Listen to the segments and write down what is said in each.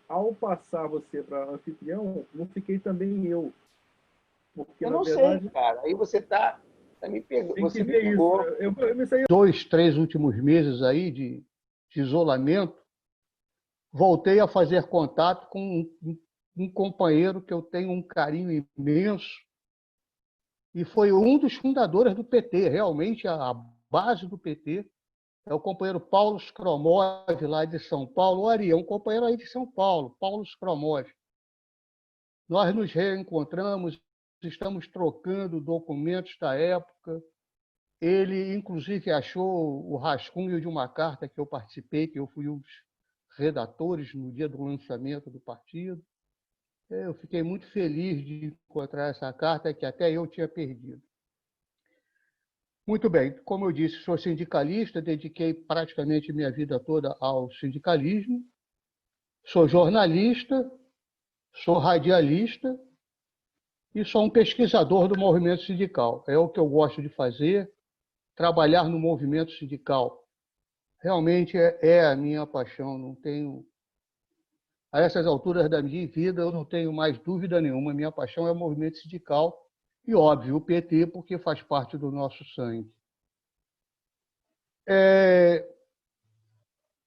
ao passar você para anfitrião, não fiquei também eu. Porque, Eu na não sei, verdade, cara. Aí tá me pegando, tem que você me ver isso. pegou. Eu me saí. 2, 3 últimos meses aí de isolamento, voltei a fazer contato com um companheiro que eu tenho um carinho imenso e foi um dos fundadores do PT, realmente a base do PT. É o companheiro Paulo Skromov, lá de São Paulo. O Ari, é um companheiro aí de São Paulo, Paulo Skromov. Nós nos reencontramos, estamos trocando documentos da época. Ele, inclusive, achou o rascunho de uma carta que eu participei, que eu fui um dos redatores no dia do lançamento do partido. Eu fiquei muito feliz de encontrar essa carta que até eu tinha perdido. Muito bem, como eu disse, sou sindicalista, dediquei praticamente minha vida toda ao sindicalismo. Sou jornalista, sou radialista e sou um pesquisador do movimento sindical. É o que eu gosto de fazer, trabalhar no movimento sindical. Realmente é a minha paixão, não tenho... A essas alturas da minha vida, eu não tenho mais dúvida nenhuma. Minha paixão é o movimento sindical e, óbvio, o PT, porque faz parte do nosso sangue.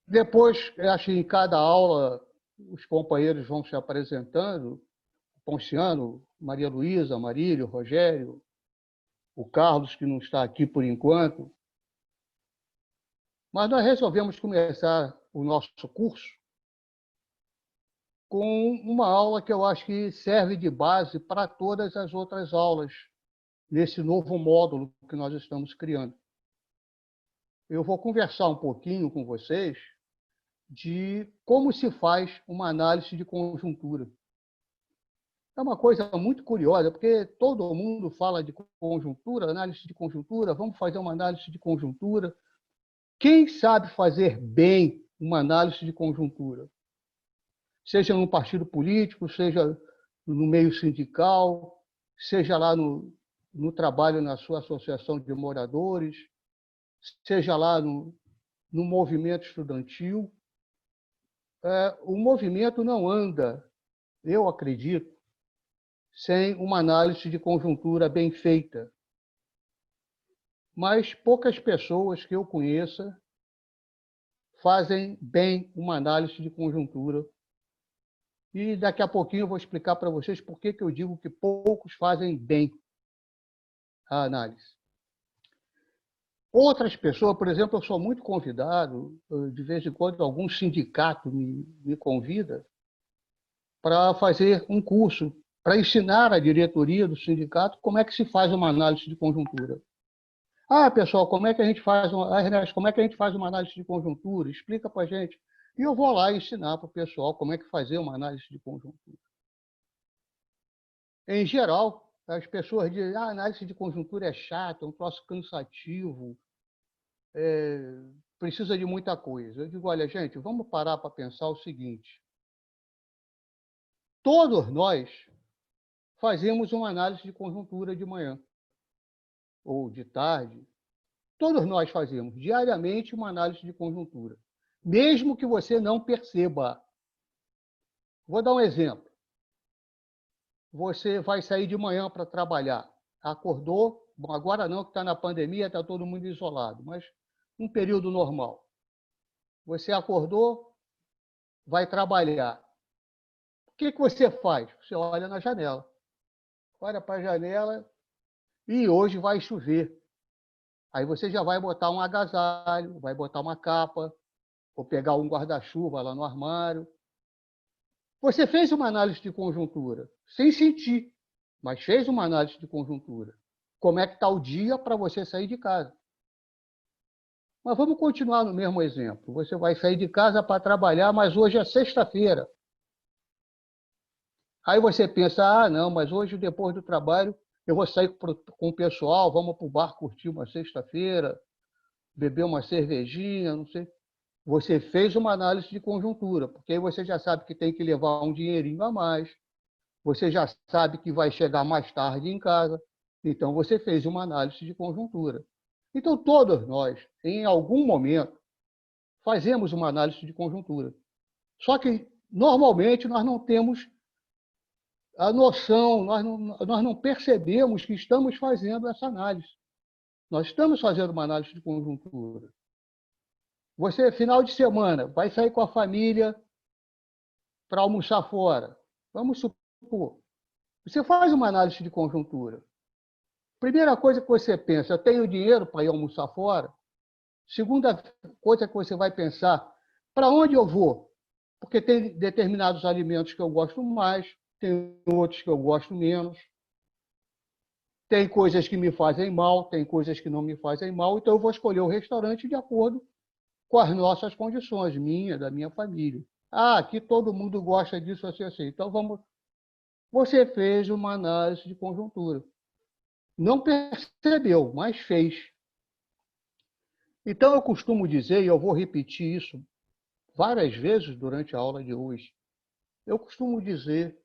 Depois, acho que em cada aula, os companheiros vão se apresentando. Ponciano, Maria Luísa, Marílio, Rogério, o Carlos, que não está aqui por enquanto. Mas nós resolvemos começar o nosso curso com uma aula que eu acho que serve de base para todas as outras aulas, nesse novo módulo que nós estamos criando. Eu vou conversar um pouquinho com vocês de como se faz uma análise de conjuntura. É uma coisa muito curiosa, porque todo mundo fala de conjuntura, análise de conjuntura, vamos fazer uma análise de conjuntura. Quem sabe fazer bem uma análise de conjuntura? Seja no partido político, seja no meio sindical, seja lá no trabalho na sua associação de moradores, seja lá no movimento estudantil. O movimento não anda, eu acredito, sem uma análise de conjuntura bem feita. Mas poucas pessoas que eu conheça fazem bem uma análise de conjuntura. E daqui a pouquinho eu vou explicar para vocês por que eu digo que poucos fazem bem a análise. Outras pessoas, por exemplo, eu sou muito convidado, de vez em quando algum sindicato me convida para fazer um curso, para ensinar a diretoria do sindicato como é que se faz uma análise de conjuntura. Ah, pessoal, como é que a gente faz uma análise de conjuntura? Explica para a gente. E eu vou lá ensinar para o pessoal como é que fazer uma análise de conjuntura. Em geral, as pessoas dizem, a análise de conjuntura é chata, é um troço cansativo, precisa de muita coisa. Eu digo, olha, gente, vamos parar para pensar o seguinte. Todos nós fazemos uma análise de conjuntura de manhã ou de tarde. Todos nós fazemos diariamente uma análise de conjuntura, mesmo que você não perceba. Vou dar um exemplo. Você vai sair de manhã para trabalhar. Acordou, bom, agora não, que está na pandemia, está todo mundo isolado, mas um período normal. Você acordou, vai trabalhar. O que você faz? Você olha na janela. Olha para a janela e hoje vai chover. Aí você já vai botar um agasalho, vai botar uma capa, ou pegar um guarda-chuva lá no armário. Você fez uma análise de conjuntura, sem sentir, mas fez uma análise de conjuntura. Como é que está o dia para você sair de casa? Mas vamos continuar no mesmo exemplo. Você vai sair de casa para trabalhar, mas hoje é sexta-feira. Aí você pensa, ah, não, mas hoje, depois do trabalho, eu vou sair com o pessoal, vamos para o bar curtir uma sexta-feira, beber uma cervejinha, não sei. Você fez uma análise de conjuntura, porque aí você já sabe que tem que levar um dinheirinho a mais, você já sabe que vai chegar mais tarde em casa, então você fez uma análise de conjuntura. Então, todos nós, em algum momento, fazemos uma análise de conjuntura. Só que normalmente nós não temos a noção, nós não percebemos que estamos fazendo essa análise. Nós estamos fazendo uma análise de conjuntura. Você, final de semana, vai sair com a família para almoçar fora. Vamos supor. Você faz uma análise de conjuntura. Primeira coisa que você pensa, eu tenho dinheiro para ir almoçar fora? Segunda coisa que você vai pensar, para onde eu vou? Porque tem determinados alimentos que eu gosto mais, tem outros que eu gosto menos. Tem coisas que me fazem mal, tem coisas que não me fazem mal, então eu vou escolher o restaurante de acordo com as nossas condições, minha, da minha família. Ah, aqui todo mundo gosta disso, assim, assim. Então, vamos... Você fez uma análise de conjuntura. Não percebeu, mas fez. Então, eu costumo dizer, e eu vou repetir isso várias vezes durante a aula de hoje, eu costumo dizer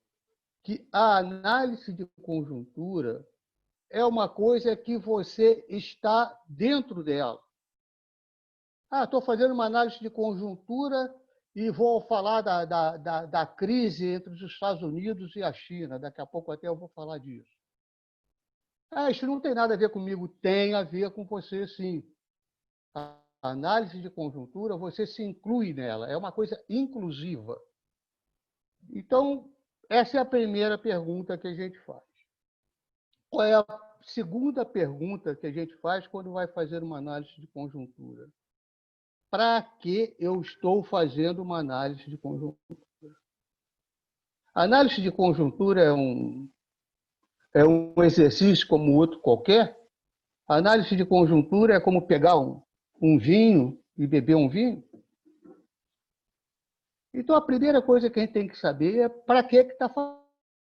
que a análise de conjuntura é uma coisa que você está dentro dela. Ah, estou fazendo uma análise de conjuntura e vou falar da crise entre os Estados Unidos e a China. Daqui a pouco até eu vou falar disso. Ah, isso não tem nada a ver comigo. Tem a ver com você, sim. A análise de conjuntura, você se inclui nela. É uma coisa inclusiva. Então, essa é a primeira pergunta que a gente faz. Qual é a segunda pergunta que a gente faz quando vai fazer uma análise de conjuntura? Para que eu estou fazendo uma análise de conjuntura? A análise de conjuntura é um exercício como outro qualquer. A análise de conjuntura é como pegar um vinho e beber um vinho. Então, a primeira coisa que a gente tem que saber é para que está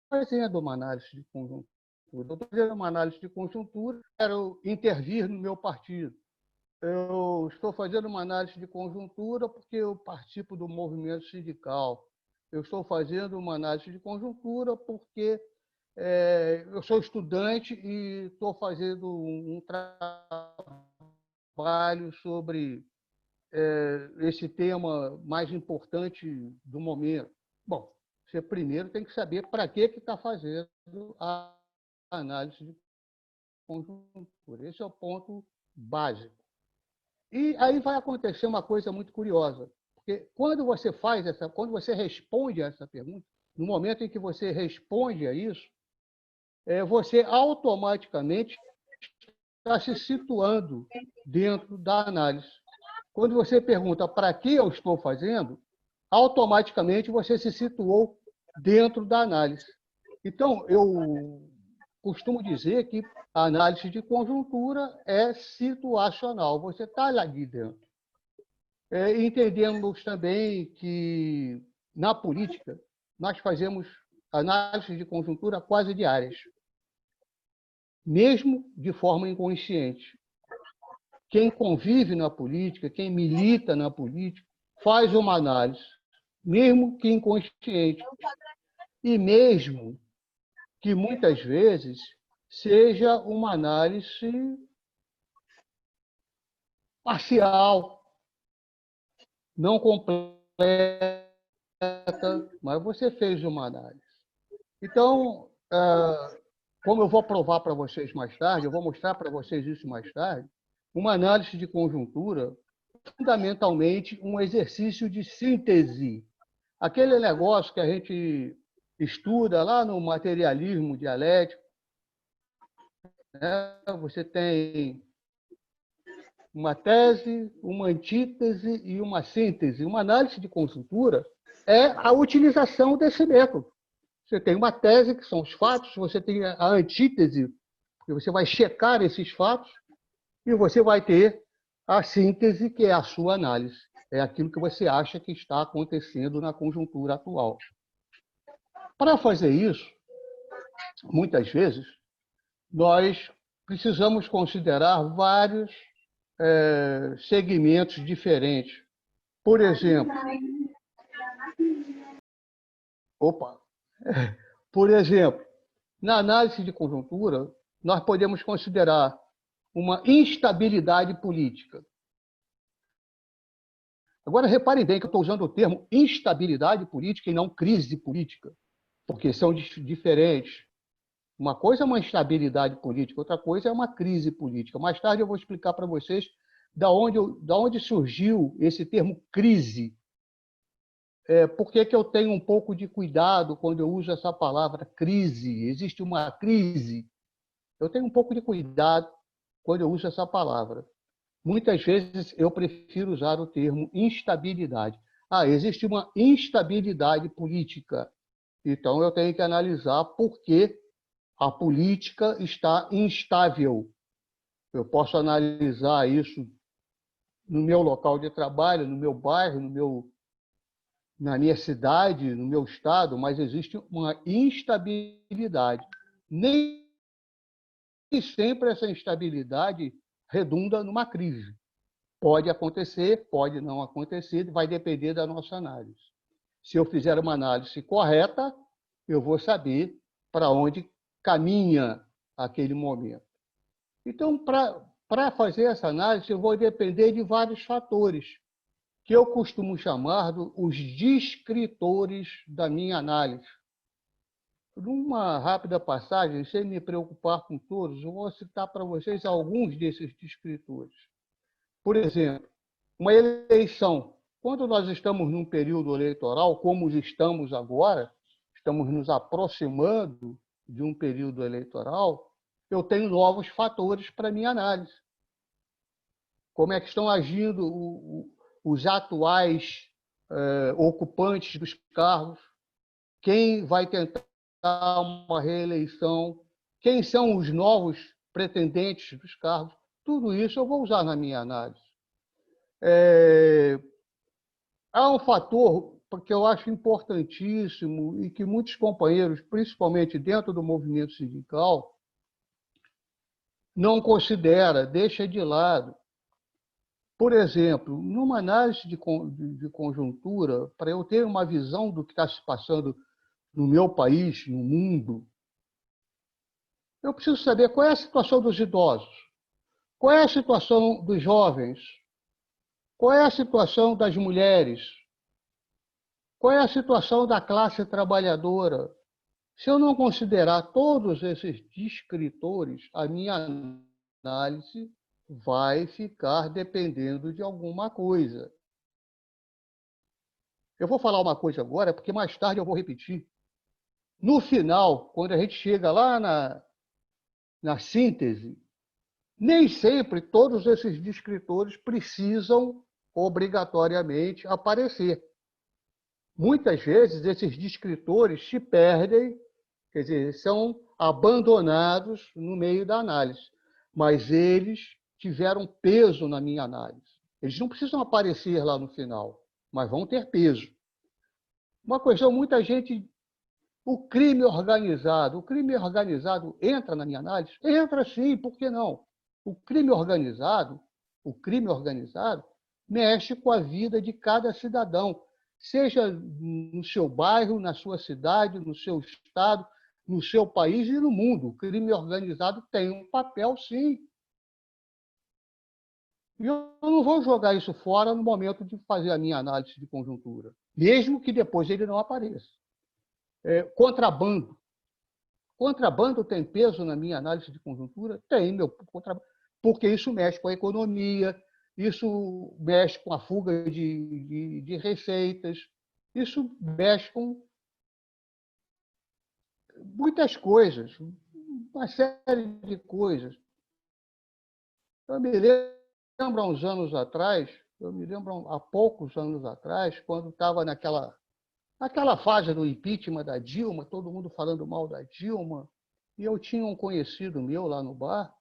fazendo uma análise de conjuntura. Eu estou fazendo uma análise de conjuntura, quero intervir no meu partido. Eu estou fazendo uma análise de conjuntura porque eu participo do movimento sindical. Eu estou fazendo uma análise de conjuntura porque eu sou estudante e estou fazendo um trabalho sobre esse tema mais importante do momento. Bom, você primeiro tem que saber para que está fazendo a análise de conjuntura. Esse é o ponto básico. E aí vai acontecer uma coisa muito curiosa, porque quando você responde a essa pergunta, no momento em que você responde a isso, você automaticamente está se situando dentro da análise. Quando você pergunta para que eu estou fazendo, automaticamente você se situou dentro da análise. Então, eu costumo dizer que a análise de conjuntura é situacional, você está ali dentro. Entendemos também que, na política, nós fazemos análise de conjuntura quase diárias, mesmo de forma inconsciente. Quem convive na política, quem milita na política, faz uma análise, mesmo que inconsciente, e mesmo que muitas vezes seja uma análise parcial, não completa, mas você fez uma análise. Então, como eu vou provar para vocês mais tarde, eu vou mostrar para vocês isso mais tarde, uma análise de conjuntura é fundamentalmente um exercício de síntese. Aquele negócio que a gente estuda lá no materialismo dialético, né? Você tem uma tese, uma antítese e uma síntese. Uma análise de conjuntura é a utilização desse método. Você tem uma tese, que são os fatos, você tem a antítese, que você vai checar esses fatos, e você vai ter a síntese, que é a sua análise. É aquilo que você acha que está acontecendo na conjuntura atual. Para fazer isso, muitas vezes, nós precisamos considerar vários segmentos diferentes. Por exemplo, na análise de conjuntura, nós podemos considerar uma instabilidade política. Agora, reparem bem que eu estou usando o termo instabilidade política e não crise política, porque são diferentes. Uma coisa é uma instabilidade política, outra coisa é uma crise política. Mais tarde eu vou explicar para vocês da onde surgiu esse termo crise. Por que eu tenho um pouco de cuidado quando eu uso essa palavra crise? Existe uma crise. Eu tenho um pouco de cuidado quando eu uso essa palavra. Muitas vezes eu prefiro usar o termo instabilidade. Existe uma instabilidade política. Então eu tenho que analisar por que a política está instável. Eu posso analisar isso no meu local de trabalho, no meu bairro, na minha cidade, no meu estado, mas existe uma instabilidade. Nem sempre essa instabilidade redunda numa crise. Pode acontecer, pode não acontecer, vai depender da nossa análise. Se eu fizer uma análise correta, eu vou saber para onde caminha aquele momento. Então, para fazer essa análise, eu vou depender de vários fatores, que eu costumo chamar os descritores da minha análise. Numa rápida passagem, sem me preocupar com todos, eu vou citar para vocês alguns desses descritores. Por exemplo, uma eleição. Quando nós estamos num período eleitoral, como estamos agora, estamos nos aproximando de um período eleitoral, eu tenho novos fatores para minha análise. Como é que estão agindo os atuais ocupantes dos cargos? Quem vai tentar uma reeleição? Quem são os novos pretendentes dos cargos? Tudo isso eu vou usar na minha análise. Há um fator que eu acho importantíssimo e que muitos companheiros, principalmente dentro do movimento sindical, não considera, deixa de lado. Por exemplo, numa análise de conjuntura, para eu ter uma visão do que está se passando no meu país, no mundo, eu preciso saber qual é a situação dos idosos, qual é a situação dos jovens, qual é a situação das mulheres, qual é a situação da classe trabalhadora. Se eu não considerar todos esses descritores, a minha análise vai ficar dependendo de alguma coisa. Eu vou falar uma coisa agora, porque mais tarde eu vou repetir. No final, quando a gente chega lá na síntese, nem sempre todos esses descritores precisam obrigatoriamente aparecer. Muitas vezes esses descritores se perdem, quer dizer, são abandonados no meio da análise, mas eles tiveram peso na minha análise. Eles não precisam aparecer lá no final, mas vão ter peso. Uma questão, muita gente... O crime organizado entra na minha análise? Entra sim, por que não? O crime organizado mexe com a vida de cada cidadão, seja no seu bairro, na sua cidade, no seu estado, no seu país e no mundo. O crime organizado tem um papel, sim. E eu não vou jogar isso fora no momento de fazer a minha análise de conjuntura, mesmo que depois ele não apareça. Contrabando. Contrabando tem peso na minha análise de conjuntura? Tem, meu contrabando, porque isso mexe com a economia, isso mexe com a fuga de receitas, isso mexe com muitas coisas, uma série de coisas. Eu me lembro há poucos anos atrás, quando estava naquela fase do impeachment da Dilma, todo mundo falando mal da Dilma, e eu tinha um conhecido meu lá no bar,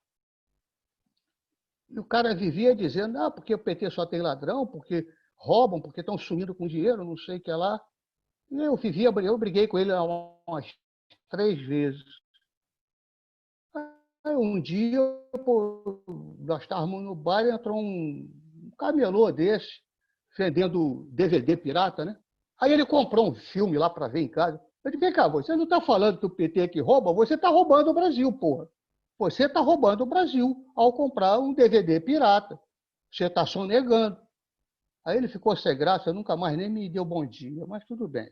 e o cara vivia dizendo, porque o PT só tem ladrão, porque roubam, porque estão sumindo com dinheiro, não sei o que lá. E eu briguei com ele umas 3 vezes. Aí um dia, nós estávamos no bar e entrou um camelô desse, vendendo DVD pirata, né? Aí ele comprou um filme lá para ver em casa. Eu disse, vem cá, você não está falando que o PT é que rouba? Você está roubando o Brasil, porra. Você está roubando o Brasil ao comprar um DVD pirata. Você está sonegando. Aí ele ficou sem graça, nunca mais nem me deu bom dia, mas tudo bem.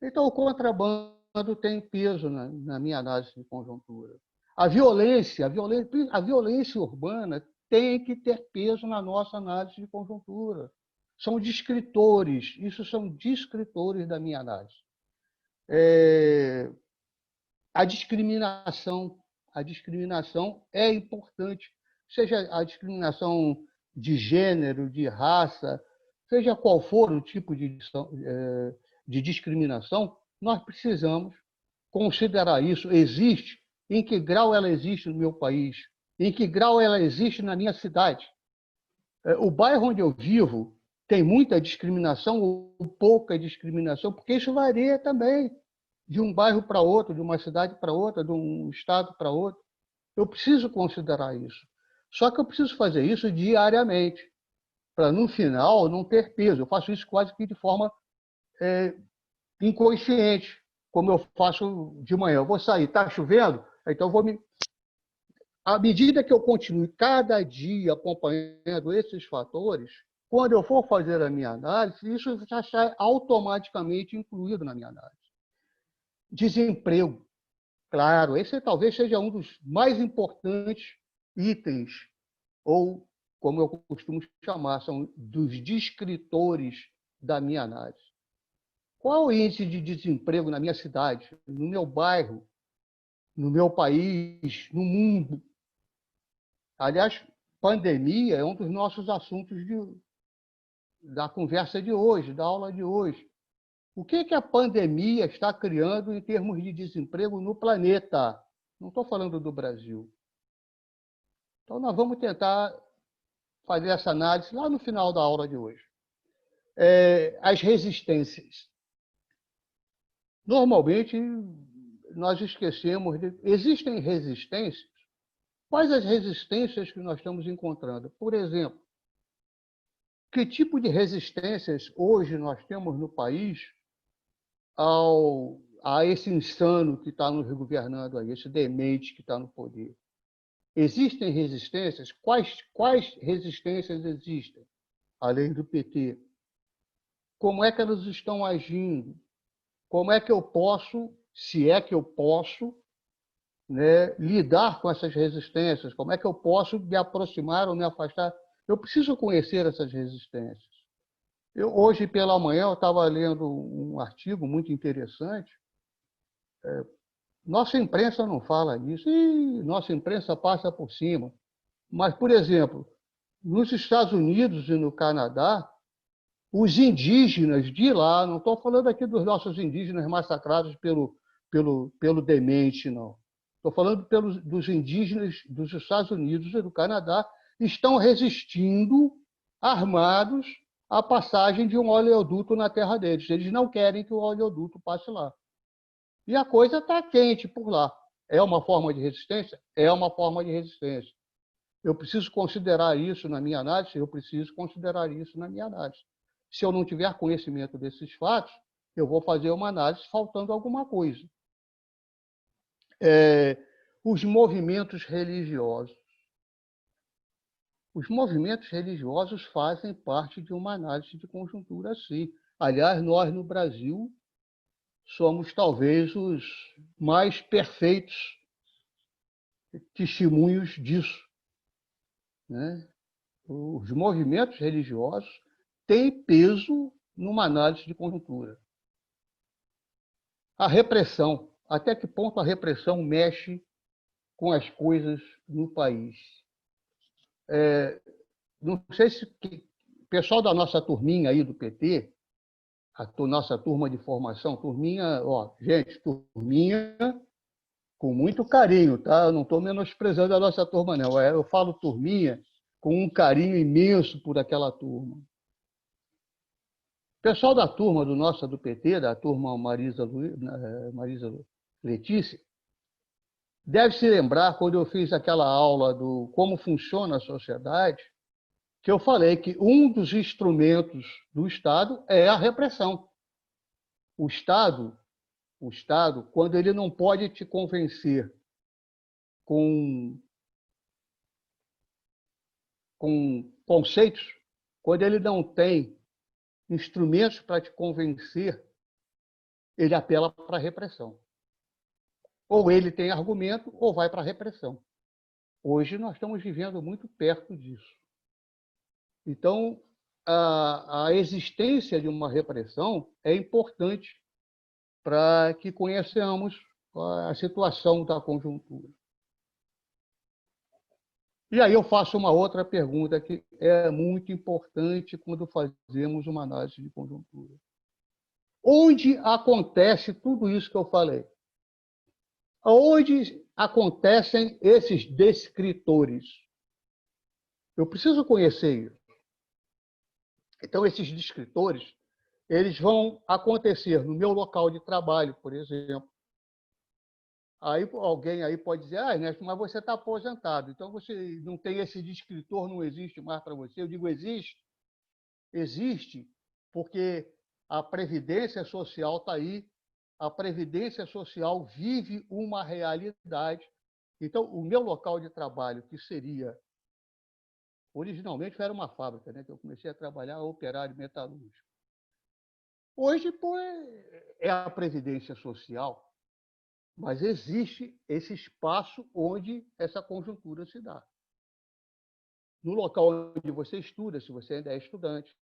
Então, o contrabando tem peso na minha análise de conjuntura. A violência urbana tem que ter peso na nossa análise de conjuntura. São descritores, isso são descritores da minha análise. A discriminação é importante, seja a discriminação de gênero, de raça, seja qual for o tipo de discriminação, nós precisamos considerar isso. Existe? Em que grau ela existe no meu país? Em que grau ela existe na minha cidade? O bairro onde eu vivo tem muita discriminação ou pouca discriminação, porque isso varia também de um bairro para outro, de uma cidade para outra, de um estado para outro. Eu preciso considerar isso. Só que eu preciso fazer isso diariamente, para no final não ter peso. Eu faço isso quase que de forma inconsciente, como eu faço de manhã. Eu vou sair, está chovendo, então eu vou me... À medida que eu continue cada dia acompanhando esses fatores, quando eu for fazer a minha análise, isso já está automaticamente incluído na minha análise. Desemprego. Claro, esse talvez seja um dos mais importantes itens, ou, como eu costumo chamar, são dos descritores da minha análise. Qual o índice de desemprego na minha cidade, no meu bairro, no meu país, no mundo? Aliás, pandemia é um dos nossos assuntos da conversa de hoje, da aula de hoje. O que a pandemia está criando em termos de desemprego no planeta? Não estou falando do Brasil. Então, nós vamos tentar fazer essa análise lá no final da aula de hoje. As resistências. Normalmente, nós esquecemos de... Existem resistências? Quais as resistências que nós estamos encontrando? Por exemplo, que tipo de resistências hoje nós temos no país a esse insano que está nos governando aí, esse demente que está no poder? Existem resistências? Quais resistências existem, além do PT? Como é que elas estão agindo? Como é que eu posso, se é que eu posso, né, lidar com essas resistências? Como é que eu posso me aproximar ou me afastar? Eu preciso conhecer essas resistências. Hoje pela manhã eu estava lendo um artigo muito interessante. Nossa imprensa não fala disso, e nossa imprensa passa por cima. Mas, por exemplo, nos Estados Unidos e no Canadá, os indígenas de lá, não estou falando aqui dos nossos indígenas massacrados pelo demente, não. Estou falando dos indígenas dos Estados Unidos e do Canadá, estão resistindo, armados, à passagem de um oleoduto na terra deles. Eles não querem que o oleoduto passe lá. E a coisa está quente por lá. É uma forma de resistência? É uma forma de resistência. Eu preciso considerar isso na minha análise? Eu preciso considerar isso na minha análise. Se eu não tiver conhecimento desses fatos, eu vou fazer uma análise faltando alguma coisa. Os movimentos religiosos. Os movimentos religiosos fazem parte de uma análise de conjuntura, sim. Aliás, nós, no Brasil, somos talvez os mais perfeitos testemunhos disso, né? Os movimentos religiosos têm peso numa análise de conjuntura. A repressão. Até que ponto a repressão mexe com as coisas no país? Não sei se o pessoal da nossa turminha aí do PT, nossa turma de formação, turminha, gente, turminha com muito carinho, tá? Eu não estou menosprezando a nossa turma, não. Eu falo turminha com um carinho imenso por aquela turma. O pessoal da turma do PT, da turma Marisa Letícia, deve se lembrar, quando eu fiz aquela aula do como funciona a sociedade, que eu falei que um dos instrumentos do Estado é a repressão. O Estado, quando ele não pode te convencer com conceitos, quando ele não tem instrumentos para te convencer, ele apela para a repressão. Ou ele tem argumento, ou vai para a repressão. Hoje nós estamos vivendo muito perto disso. Então, a existência de uma repressão é importante para que conheçamos a situação da conjuntura. E aí eu faço uma outra pergunta que é muito importante quando fazemos uma análise de conjuntura. Onde acontece tudo isso que eu falei? Onde acontecem esses descritores? Eu preciso conhecer isso. Então, esses descritores, eles vão acontecer no meu local de trabalho, por exemplo. Aí alguém aí pode dizer, Ernesto, mas você está aposentado, então você não tem esse descritor, não existe mais para você. Eu digo, existe. Existe porque a Previdência Social está aí, a Previdência Social vive uma realidade. Então, o meu local de trabalho, que seria, originalmente era uma fábrica, né, que eu comecei a trabalhar operário metalúrgico. Hoje, pô, é a Previdência Social, mas existe esse espaço onde essa conjuntura se dá. No local onde você estuda, se você ainda é estudante,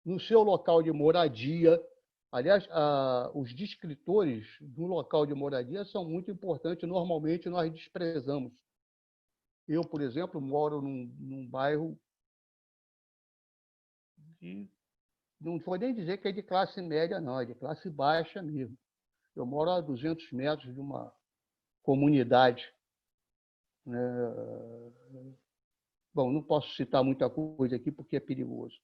no seu local de moradia. Aliás, os descritores do local de moradia são muito importantes, normalmente nós desprezamos. Eu, por exemplo, moro num bairro de, não vou nem dizer que é de classe média, não, é de classe baixa mesmo. Eu moro a 200 metros de uma comunidade. Né? Bom, não posso citar muita coisa aqui porque é perigoso.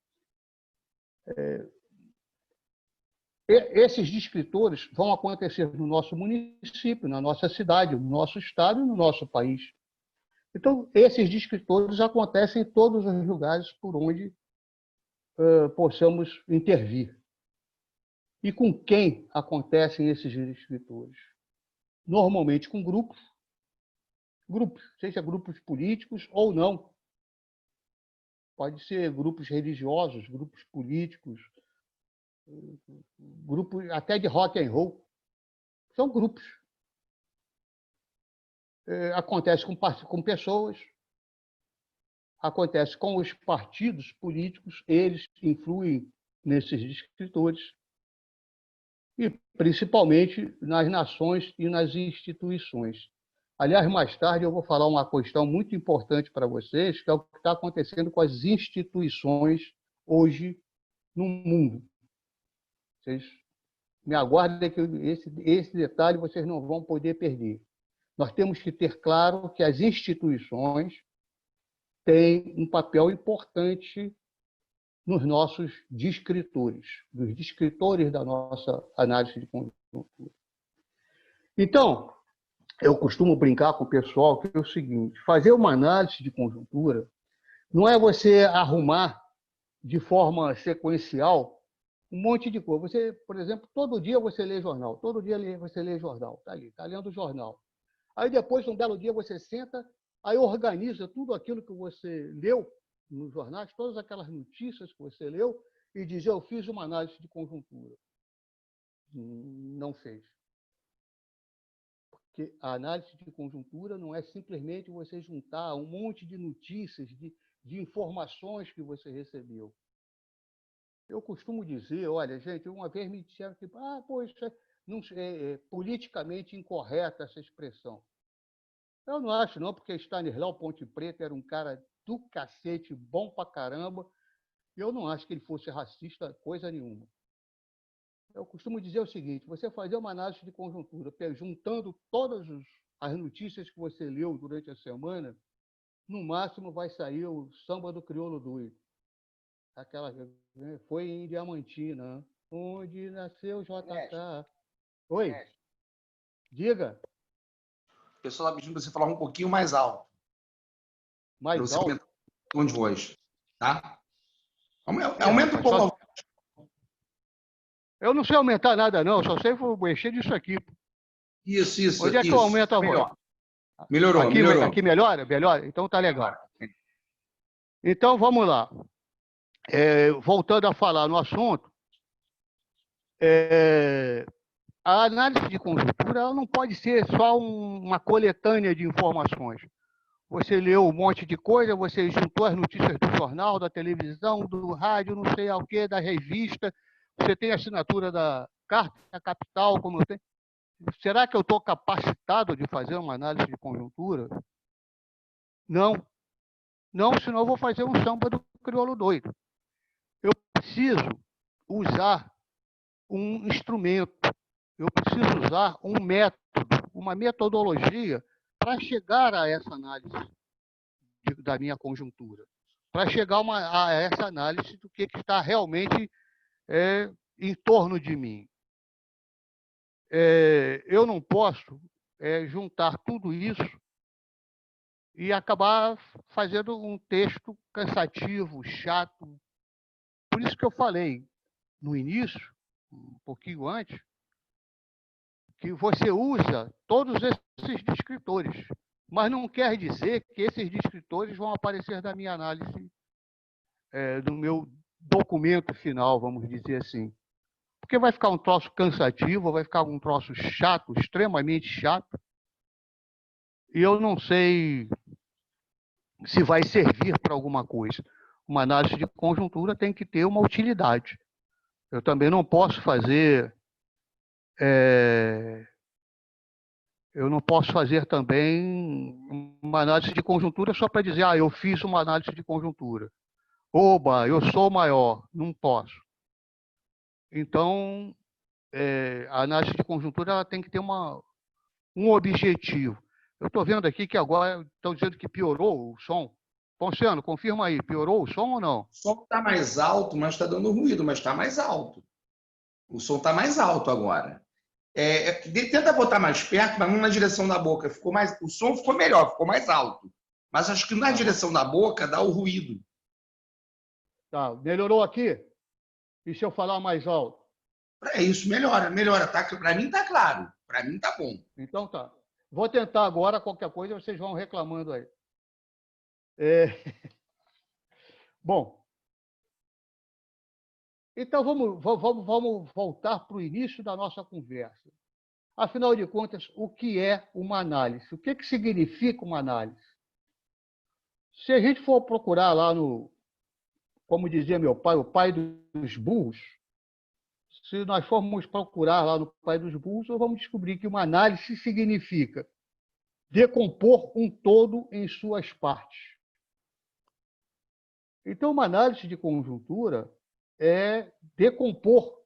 Esses descritores vão acontecer no nosso município, na nossa cidade, no nosso estado e no nosso país. Então, esses descritores acontecem em todos os lugares por onde possamos intervir. E com quem acontecem esses descritores? Normalmente com grupos, seja grupos políticos ou não. Pode ser grupos religiosos, grupos políticos, grupos até de rock and roll. São grupos. Acontece com pessoas, acontece com os partidos políticos, eles influem nesses descritores, e principalmente nas nações e nas instituições. Aliás, mais tarde eu vou falar uma questão muito importante para vocês, que é o que está acontecendo com as instituições hoje no mundo. Vocês me aguardem que esse detalhe vocês não vão poder perder. Nós temos que ter claro que as instituições têm um papel importante nos nossos descritores, dos descritores da nossa análise de conjuntura. Então, eu costumo brincar com o pessoal que é o seguinte: fazer uma análise de conjuntura não é você arrumar de forma sequencial um monte de coisa. Você, por exemplo, todo dia você lê jornal, todo dia você lê jornal, está ali, está lendo o jornal. Aí depois, um belo dia, você senta, aí organiza tudo aquilo que você leu nos jornais, todas aquelas notícias que você leu, e diz, eu fiz uma análise de conjuntura. Não fez. Porque a análise de conjuntura não é simplesmente você juntar um monte de notícias, de informações que você recebeu. Eu costumo dizer, olha, gente, uma vez me disseram que, poxa, não, é politicamente incorreta essa expressão. Eu não acho, não, porque Stanislau Ponte Preta era um cara do cacete, bom pra caramba, e eu não acho que ele fosse racista, coisa nenhuma. Eu costumo dizer o seguinte: você fazer uma análise de conjuntura, juntando todas as notícias que você leu durante a semana, no máximo vai sair o Samba do Crioulo Doido. Aquela, né? Foi em Diamantina, onde nasceu o JK. Oi? Diga. O pessoal está pedindo para você falar um pouquinho mais alto. Mais alto? Aumenta o tom de voz. Tá? Aumenta um pouco. Eu não sei aumentar nada, não. Só sei mexer disso aqui. Isso. Onde é que eu aumento a voz? Melhorou. Aqui melhora? Melhora? Então tá legal. Então vamos lá. Voltando a falar no assunto, A análise de conjuntura ela não pode ser só uma coletânea de informações. Você leu um monte de coisa, você juntou as notícias do jornal, da televisão, do rádio, não sei o quê, da revista, você tem a assinatura da Carta Capital, como eu tenho. Será que eu estou capacitado de fazer uma análise de conjuntura? Não. Não, senão eu vou fazer um samba do crioulo doido. Eu preciso usar um instrumento, eu preciso usar um método, uma metodologia para chegar a essa análise da minha conjuntura, para chegar a essa análise do que está realmente em torno de mim. Eu não posso juntar tudo isso e acabar fazendo um texto cansativo, chato. Por isso que eu falei no início, um pouquinho antes, que você usa todos esses descritores, mas não quer dizer que esses descritores vão aparecer na minha análise, no meu documento final, vamos dizer assim. Porque vai ficar um troço cansativo, vai ficar um troço chato, extremamente chato, e eu não sei se vai servir para alguma coisa. Uma análise de conjuntura tem que ter uma utilidade. Eu também não posso fazer... eu não posso fazer também uma análise de conjuntura só para dizer, eu fiz uma análise de conjuntura. Oba, eu sou maior. Não posso. Então, a análise de conjuntura ela tem que ter um objetivo. Eu estou vendo aqui que agora estão dizendo que piorou o som. Ponciano, confirma aí, piorou o som ou não? O som está mais alto, mas está dando ruído, mas está mais alto. O som está mais alto agora. Tenta botar mais perto, mas não na direção da boca. O som ficou melhor, ficou mais alto. Mas acho que na direção da boca dá o ruído. Tá, melhorou aqui? E se eu falar mais alto? Isso, melhora. Tá, para mim está claro. Para mim está bom. Então tá. Vou tentar agora, qualquer coisa vocês vão reclamando aí. Bom, então vamos voltar para o início da nossa conversa. Afinal de contas, o que é uma análise? O que significa uma análise? Se a gente for procurar lá como dizia meu pai, o pai dos burros, se nós formos procurar lá no pai dos burros, nós vamos descobrir que uma análise significa decompor um todo em suas partes. Então, uma análise de conjuntura é decompor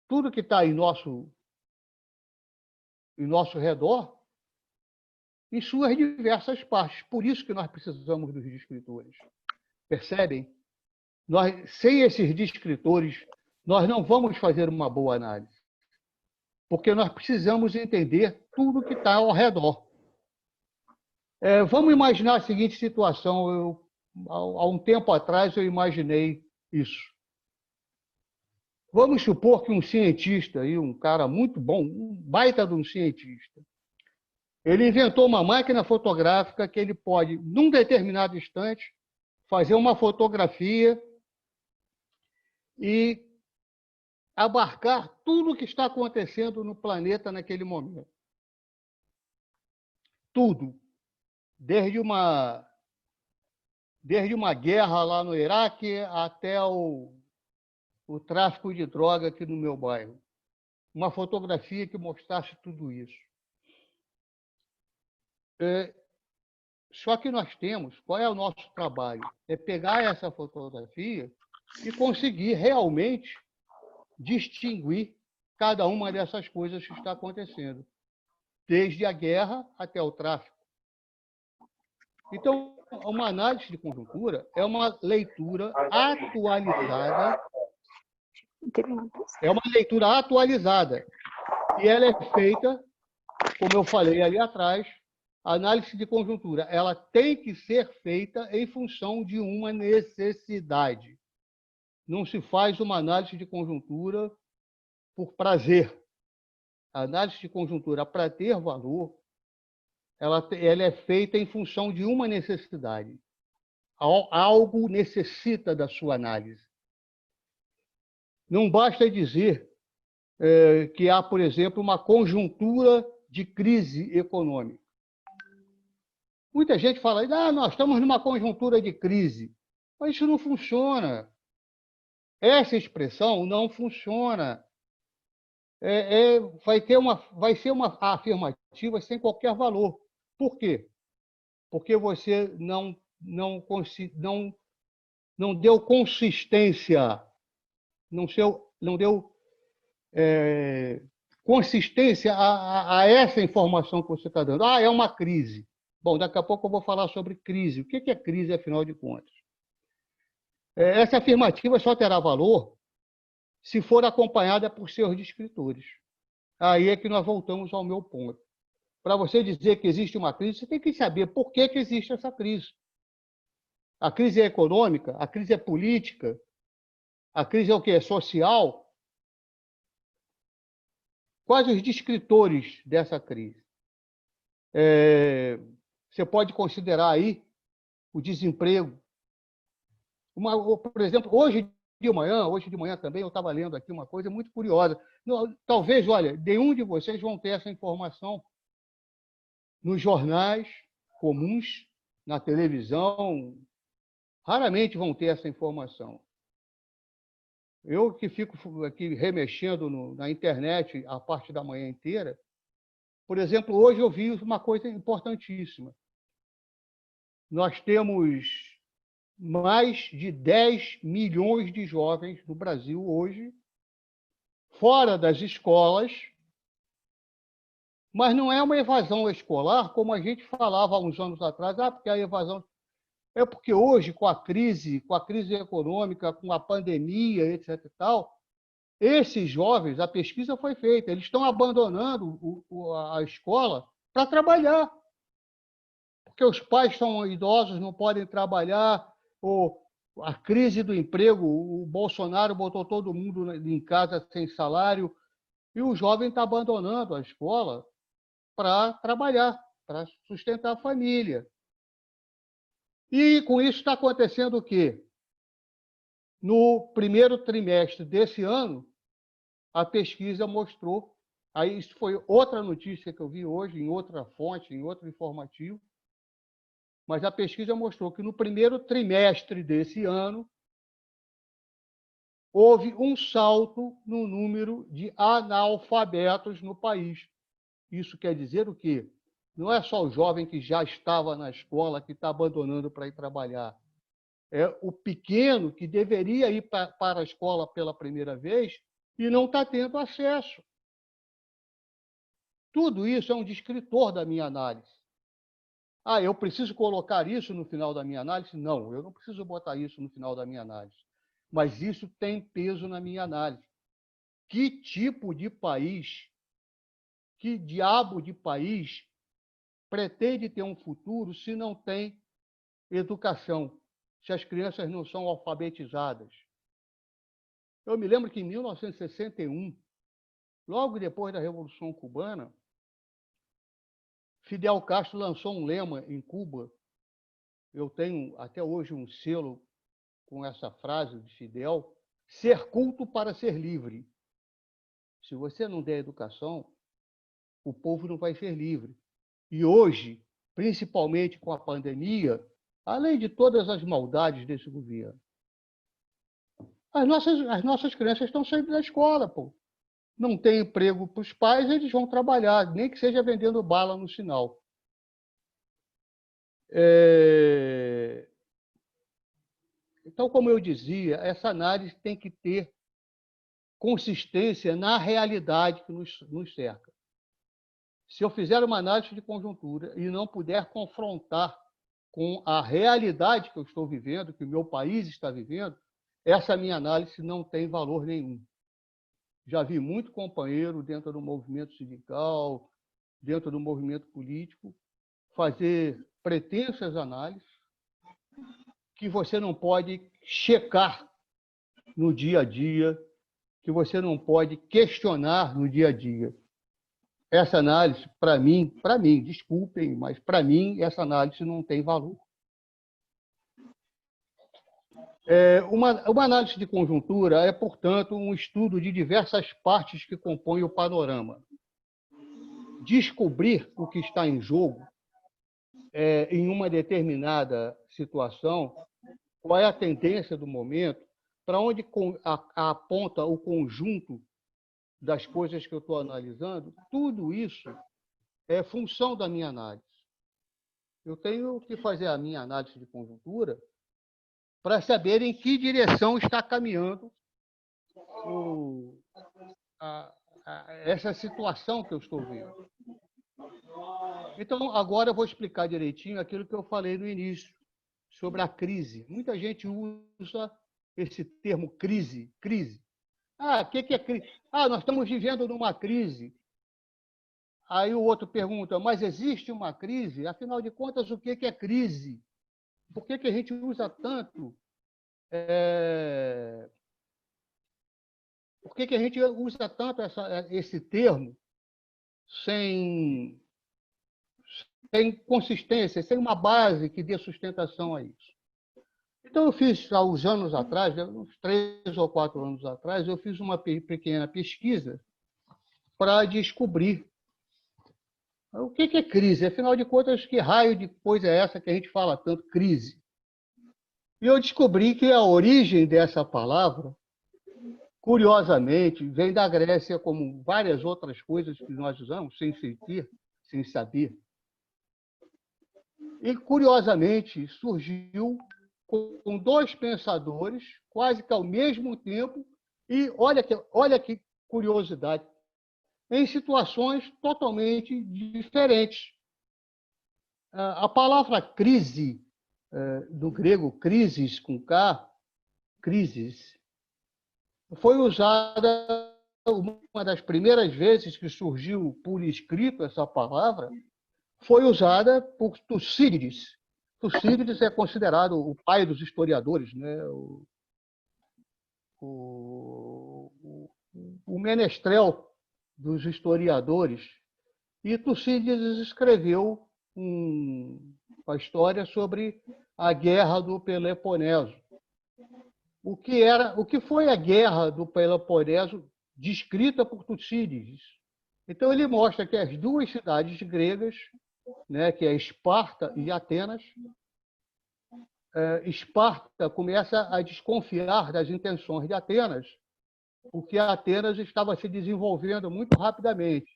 tudo que está em nosso redor em suas diversas partes. Por isso que nós precisamos dos descritores. Percebem? Sem esses descritores, nós não vamos fazer uma boa análise. Porque nós precisamos entender tudo que está ao redor. Vamos imaginar a seguinte situação. Há um tempo atrás, eu imaginei isso. Vamos supor que um cientista, um cara muito bom, um baita de um cientista, ele inventou uma máquina fotográfica que ele pode, num determinado instante, fazer uma fotografia e abarcar tudo o que está acontecendo no planeta naquele momento. Tudo. Desde uma guerra lá no Iraque até o tráfico de droga aqui no meu bairro. Uma fotografia que mostrasse tudo isso. Só que nós temos, qual é o nosso trabalho? É pegar essa fotografia e conseguir realmente distinguir cada uma dessas coisas que está acontecendo, desde a guerra até o tráfico. Então, uma análise de conjuntura é uma leitura atualizada. E ela é feita, como eu falei ali atrás, a análise de conjuntura, ela tem que ser feita em função de uma necessidade. Não se faz uma análise de conjuntura por prazer. A análise de conjuntura, para ter valor, ela é feita em função de uma necessidade. Algo necessita da sua análise. Não basta dizer que há, por exemplo, uma conjuntura de crise econômica. Muita gente fala, nós estamos numa conjuntura de crise. Mas isso não funciona. Essa expressão não funciona. Vai ser uma afirmativa sem qualquer valor. Por quê? Porque você não deu consistência, não deu consistência a essa informação que você está dando. É uma crise. Bom, daqui a pouco eu vou falar sobre crise. O que é crise, afinal de contas? Essa afirmativa só terá valor se for acompanhada por seus descritores. Aí é que nós voltamos ao meu ponto. Para você dizer que existe uma crise, você tem que saber por que existe essa crise. A crise é econômica, a crise é política, a crise é o quê? É social? Quais os descritores dessa crise? Você pode considerar aí o desemprego. Por exemplo, hoje de manhã também, eu estava lendo aqui uma coisa muito curiosa. Talvez, olha, nenhum de vocês vão ter essa informação nos jornais comuns, na televisão, raramente vão ter essa informação. Eu que fico aqui remexendo na internet a parte da manhã inteira, por exemplo, hoje eu vi uma coisa importantíssima. Nós temos mais de 10 milhões de jovens no Brasil hoje, fora das escolas, mas não é uma evasão escolar, como a gente falava há uns anos atrás, porque a evasão... É porque hoje, com a crise econômica, com a pandemia, etc. e tal, esses jovens, a pesquisa foi feita, eles estão abandonando a escola para trabalhar. Porque os pais são idosos, não podem trabalhar, ou a crise do emprego, o Bolsonaro botou todo mundo em casa sem salário, e o jovem está abandonando a escola para trabalhar, para sustentar a família. E com isso está acontecendo o quê? No primeiro trimestre desse ano, a pesquisa mostrou, aí isso foi outra notícia que eu vi hoje, em outra fonte, em outro informativo, mas a pesquisa mostrou que no primeiro trimestre desse ano, houve um salto no número de analfabetos no país. Isso quer dizer o quê? Não é só o jovem que já estava na escola que está abandonando para ir trabalhar. É o pequeno que deveria ir para a escola pela primeira vez e não está tendo acesso. Tudo isso é um descritor da minha análise. Eu preciso colocar isso no final da minha análise? Não, eu não preciso botar isso no final da minha análise. Mas isso tem peso na minha análise. Que tipo de país, que diabo de país pretende ter um futuro se não tem educação, se as crianças não são alfabetizadas? Eu me lembro que em 1961, logo depois da Revolução Cubana, Fidel Castro lançou um lema em Cuba. Eu tenho até hoje um selo com essa frase de Fidel: ser culto para ser livre. Se você não der educação, o povo não vai ser livre. E hoje, principalmente com a pandemia, além de todas as maldades desse governo, as nossas crianças estão saindo da escola, pô. Não tem emprego para os pais, eles vão trabalhar, nem que seja vendendo bala no sinal. Então, como eu dizia, essa análise tem que ter consistência na realidade que nos cerca. Se eu fizer uma análise de conjuntura e não puder confrontar com a realidade que eu estou vivendo, que o meu país está vivendo, essa minha análise não tem valor nenhum. Já vi muito companheiro dentro do movimento sindical, dentro do movimento político, fazer pretensas análises que você não pode checar no dia a dia, que você não pode questionar no dia a dia. Essa análise, para mim, desculpem, mas para mim essa análise não tem valor. Uma análise de conjuntura é, portanto, um estudo de diversas partes que compõem o panorama. Descobrir o que está em jogo em uma determinada situação, qual é a tendência do momento, para onde aponta o conjunto das coisas que eu estou analisando, tudo isso é função da minha análise. Eu tenho que fazer a minha análise de conjuntura para saber em que direção está caminhando essa situação que eu estou vendo. Então, agora eu vou explicar direitinho aquilo que eu falei no início, sobre a crise. Muita gente usa esse termo crise. O que é crise? Nós estamos vivendo numa crise. Aí o outro pergunta, mas existe uma crise? Afinal de contas, o que é crise? Por que a gente usa tanto? Por que a gente usa tanto esse termo sem consistência, sem uma base que dê sustentação a isso? Então, eu fiz, há uns anos atrás, uns 3 ou 4 anos atrás, eu fiz uma pequena pesquisa para descobrir o que é crise. Afinal de contas, que raio de coisa é essa que a gente fala tanto, crise? E eu descobri que a origem dessa palavra, curiosamente, vem da Grécia, como várias outras coisas que nós usamos, sem sentir, sem saber. E, curiosamente, surgiu com 2 pensadores, quase que ao mesmo tempo, e olha que curiosidade, em situações totalmente diferentes. A palavra crise, do grego crisis com K, crisis, foi usada, uma das primeiras vezes que surgiu por escrito essa palavra, foi usada por Tucídides. Tucídides é considerado o pai dos historiadores, né? O menestrel dos historiadores. E Tucídides escreveu uma história sobre a Guerra do Peloponeso. O que foi a Guerra do Peloponeso descrita por Tucídides? Então, ele mostra que as 2 cidades gregas, né, que é Esparta e Atenas, Esparta começa a desconfiar das intenções de Atenas, porque Atenas estava se desenvolvendo muito rapidamente,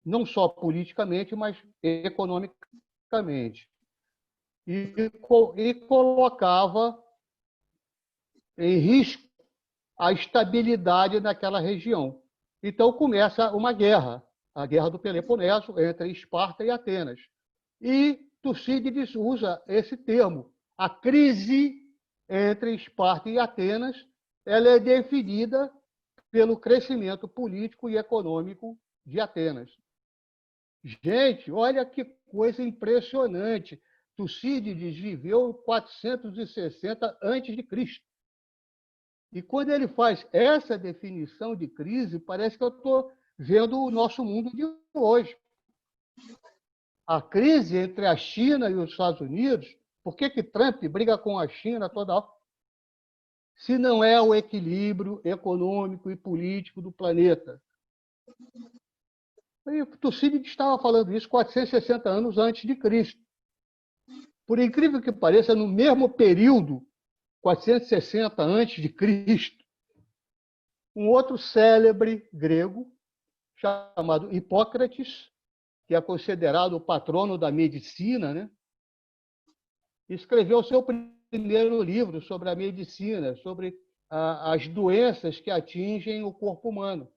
não só politicamente, mas economicamente. E colocava em risco a estabilidade naquela região. Então, começa uma guerra, a Guerra do Peloponeso, entre Esparta e Atenas. E Tucídides usa esse termo. A crise entre Esparta e Atenas, ela é definida pelo crescimento político e econômico de Atenas. Gente, olha que coisa impressionante. Tucídides viveu em 460 a.C. E quando ele faz essa definição de crise, parece que eu estou vendo o nosso mundo de hoje. A crise entre a China e os Estados Unidos, por que Trump briga com a China toda hora? Se não é o equilíbrio econômico e político do planeta. E Tucídides estava falando isso 460 anos antes de Cristo. Por incrível que pareça, no mesmo período, 460 antes de Cristo, um outro célebre grego chamado Hipócrates, que é considerado o patrono da medicina, né? Escreveu o seu primeiro livro sobre a medicina, sobre as doenças que atingem o corpo humano.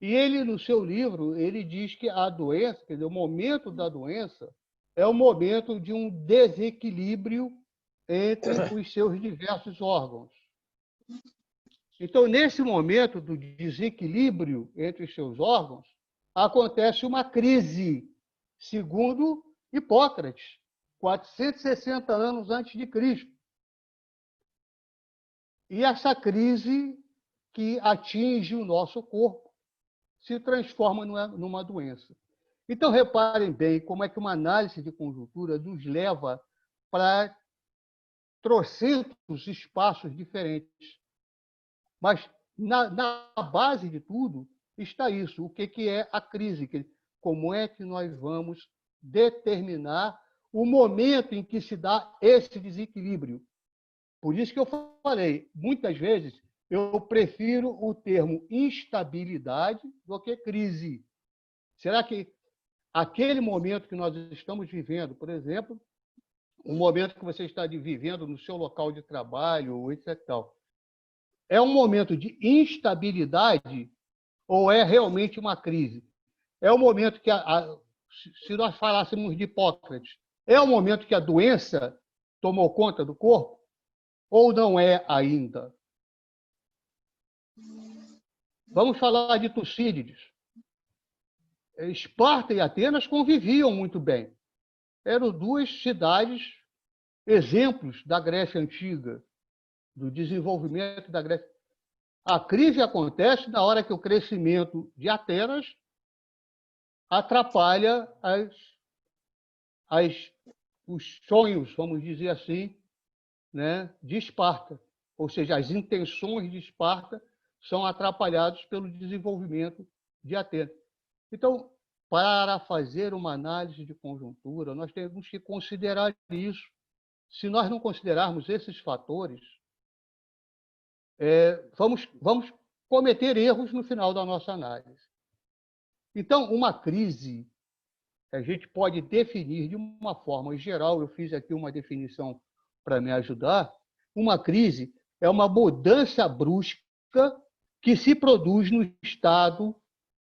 E ele, no seu livro, ele diz que a doença, quer dizer, o momento da doença, é o momento de um desequilíbrio entre os seus diversos órgãos. Então, nesse momento do desequilíbrio entre os seus órgãos, acontece uma crise, segundo Hipócrates, 460 anos antes de Cristo. E essa crise que atinge o nosso corpo se transforma numa doença. Então, reparem bem como é que uma análise de conjuntura nos leva para trocentos espaços diferentes. Mas na base de tudo está isso. O que é a crise? Como é que nós vamos determinar o momento em que se dá esse desequilíbrio? Por isso que eu falei, muitas vezes, eu prefiro o termo instabilidade do que crise. Será que aquele momento que nós estamos vivendo, por exemplo, o momento que você está vivendo no seu local de trabalho, etc. É um momento de instabilidade ou é realmente uma crise? É o momento que, se nós falássemos de Hipócrates, é o momento que a doença tomou conta do corpo ou não é ainda? Vamos falar de Tucídides. Esparta e Atenas conviviam muito bem. Eram duas cidades exemplos da Grécia Antiga, do desenvolvimento da Grécia. A crise acontece na hora que o crescimento de Atenas atrapalha os sonhos, vamos dizer assim, né, de Esparta. Ou seja, as intenções de Esparta são atrapalhadas pelo desenvolvimento de Atenas. Então, para fazer uma análise de conjuntura, nós temos que considerar isso. Se nós não considerarmos esses fatores, vamos cometer erros no final da nossa análise. Então, uma crise, a gente pode definir de uma forma geral, eu fiz aqui uma definição para me ajudar, uma crise é uma mudança brusca que se produz no estado,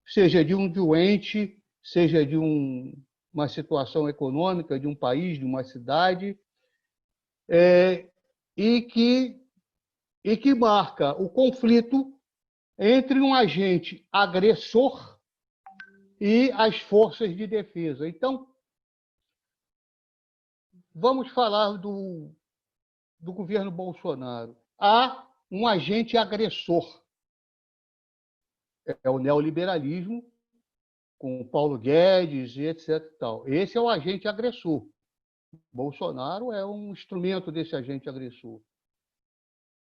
seja de um doente, seja de uma situação econômica, de um país, de uma cidade, e que marca o conflito entre um agente agressor e as forças de defesa. Então, vamos falar do governo Bolsonaro. Há um agente agressor. É o neoliberalismo, com o Paulo Guedes e etc. Esse é o agente agressor. Bolsonaro é um instrumento desse agente agressor.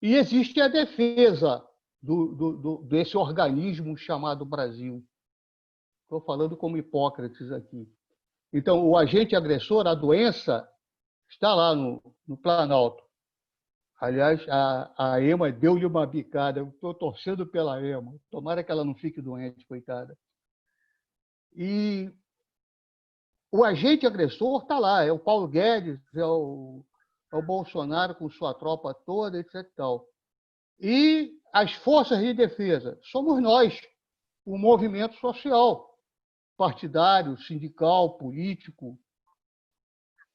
E existe a defesa desse organismo chamado Brasil. Estou falando como Hipócrates aqui. Então, o agente agressor, a doença, está lá no Planalto. Aliás, a Ema deu-lhe uma bicada. Eu estou torcendo pela Ema. Tomara que ela não fique doente, coitada. E o agente agressor está lá. É o Paulo Guedes, é o Bolsonaro com sua tropa toda, etc. E as forças de defesa somos nós, o movimento social, partidário, sindical, político.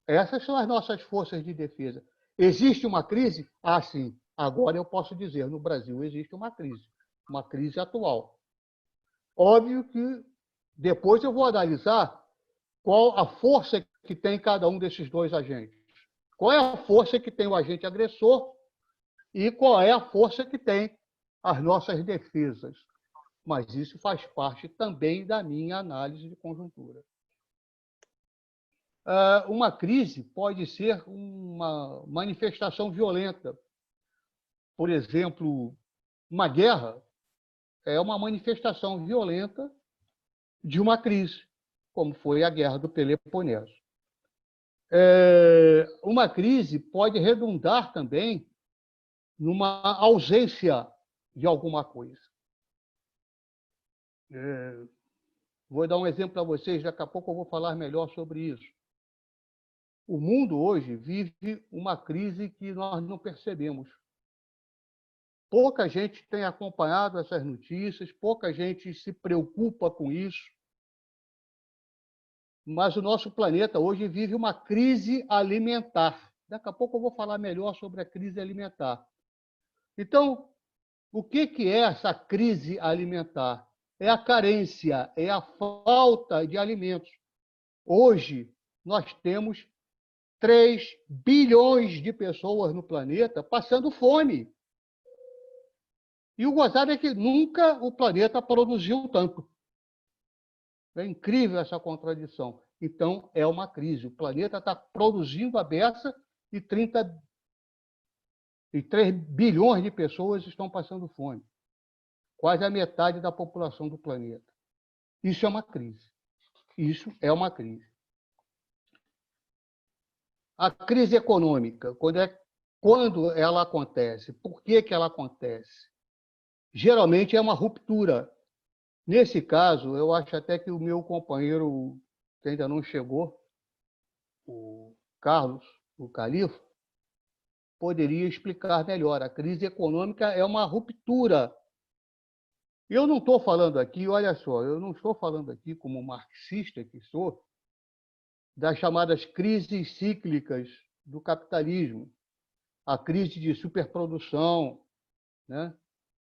Essas são as nossas forças de defesa. Existe uma crise? Ah, sim. Agora eu posso dizer, no Brasil existe uma crise atual. Óbvio que depois eu vou analisar qual a força que tem cada um desses dois agentes. Qual é a força que tem o agente agressor e qual é a força que tem as nossas defesas. Mas isso faz parte também da minha análise de conjuntura. Uma crise pode ser uma manifestação violenta. Por exemplo, uma guerra é uma manifestação violenta de uma crise, como foi a Guerra do Peloponeso. Uma crise pode redundar também numa ausência de alguma coisa. Vou dar um exemplo para vocês, daqui a pouco eu vou falar melhor sobre isso. O mundo hoje vive uma crise que nós não percebemos. Pouca gente tem acompanhado essas notícias, pouca gente se preocupa com isso. Mas o nosso planeta hoje vive uma crise alimentar. Daqui a pouco eu vou falar melhor sobre a crise alimentar. Então, o que é essa crise alimentar? É a carência, é a falta de alimentos. Hoje, nós temos 3 bilhões de pessoas no planeta passando fome. E o gozado é que nunca o planeta produziu tanto. É incrível essa contradição. Então, é uma crise. O planeta está produzindo a beça e 30 E 3 bilhões de pessoas estão passando fome. Quase a metade da população do planeta. Isso é uma crise. Isso é uma crise. A crise econômica, quando ela acontece, por que ela acontece? Geralmente é uma ruptura. Nesse caso, eu acho até que o meu companheiro, que ainda não chegou, o Carlos, o Califa, poderia explicar melhor. A crise econômica é uma ruptura. Eu não estou falando aqui, olha só, eu não estou falando aqui como marxista que sou, das chamadas crises cíclicas do capitalismo, a crise de superprodução, né?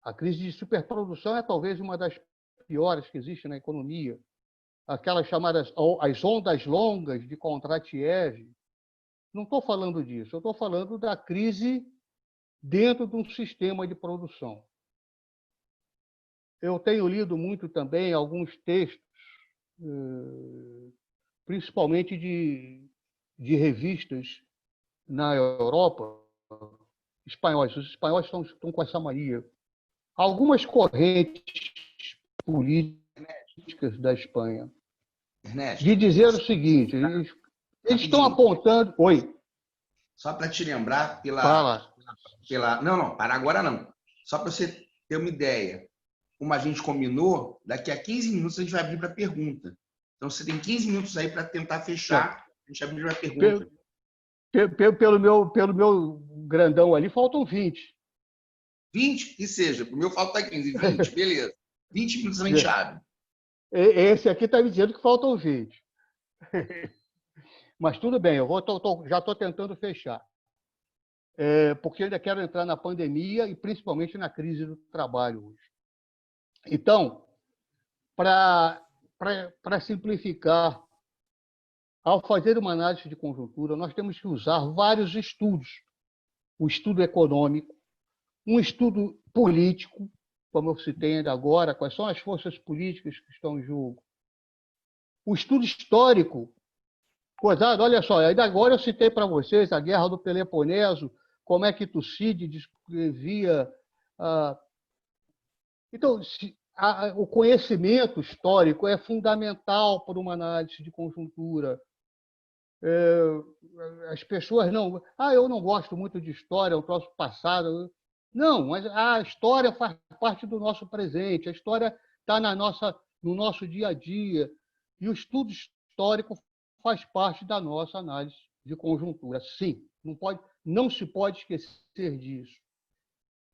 A crise de superprodução é talvez uma das piores que existe na economia. Aquelas chamadas as ondas longas de Kondratiev. Não estou falando disso, eu estou falando da crise dentro de um sistema de produção. Eu tenho lido muito também alguns textos, principalmente de revistas na Europa, espanhóis. Os espanhóis estão com essa mania. Algumas correntes políticas da Espanha Ernesto, de dizer o seguinte, eles estão apontando... Oi. Só para te lembrar, Fala. Não, para agora não. Só para você ter uma ideia. Como a gente combinou, daqui a 15 minutos a gente vai abrir para pergunta. Então, você tem 15 minutos aí para tentar fechar. A gente abrir para pergunta. Pelo meu grandão ali, faltam 20. 20? Que seja. O meu falta 15. 20, beleza. 20 minutos a gente abre. Esse aqui está me dizendo que faltam 20. Mas tudo bem, já estou tentando fechar. Porque eu ainda quero entrar na pandemia e principalmente na crise do trabalho hoje. Então, para simplificar, ao fazer uma análise de conjuntura, nós temos que usar vários estudos. O estudo econômico, um estudo político, como eu citei ainda agora, quais são as forças políticas que estão em jogo. O estudo histórico, olha só, ainda agora eu citei para vocês a Guerra do Peloponeso, como é que Tucídides descrevia... Então, o conhecimento histórico é fundamental para uma análise de conjuntura. As pessoas não... eu não gosto muito de história, é um troço passado. Não, mas a história faz parte do nosso presente, a história está no nosso dia a dia. E o estudo histórico faz parte da nossa análise de conjuntura. Sim, não se pode esquecer disso.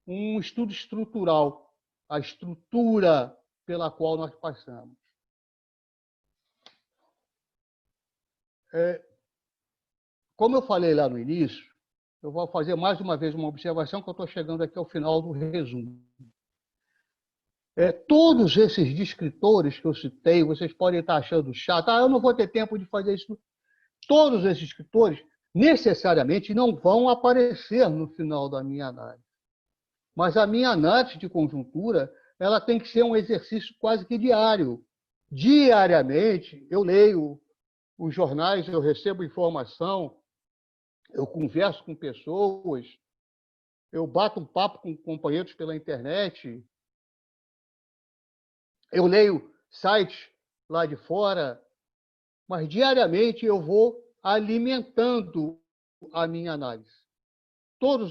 Um estudo estrutural, a estrutura pela qual nós passamos. Como eu falei lá no início, eu vou fazer mais uma vez uma observação, que eu estou chegando aqui ao final do resumo. Todos esses descritores que eu citei, vocês podem estar achando chato, eu não vou ter tempo de fazer isso. Todos esses escritores necessariamente não vão aparecer no final da minha análise. Mas a minha análise de conjuntura, ela tem que ser um exercício quase que diário. Diariamente, eu leio os jornais, eu recebo informação, eu converso com pessoas, eu bato um papo com companheiros pela internet, eu leio sites lá de fora, mas diariamente eu vou alimentando a minha análise. Toda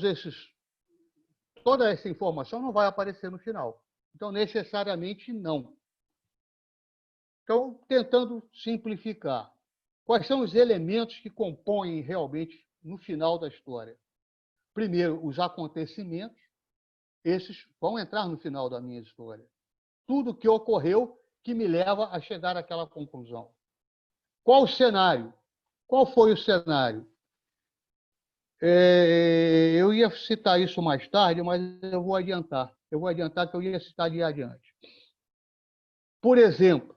essa informação não vai aparecer no final. Então, necessariamente, não. Então, tentando simplificar. Quais são os elementos que compõem realmente no final da história? Primeiro, os acontecimentos. Esses vão entrar no final da minha história. Tudo que ocorreu que me leva a chegar àquela conclusão. Qual o cenário? Qual foi o cenário? Eu ia citar isso mais tarde, mas eu vou adiantar. Eu vou adiantar que eu ia citar ali adiante. Por exemplo,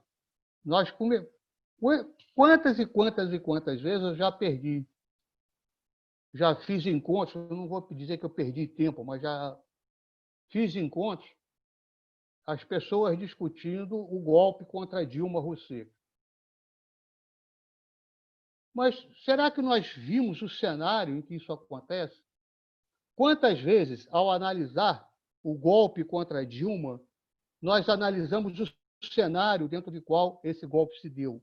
quantas e quantas vezes eu já perdi? Já fiz encontros, eu não vou dizer que eu perdi tempo, mas já fiz encontros, as pessoas discutindo o golpe contra Dilma Rousseff. Mas será que nós vimos o cenário em que isso acontece? Quantas vezes, ao analisar o golpe contra Dilma, nós analisamos o cenário dentro do qual esse golpe se deu?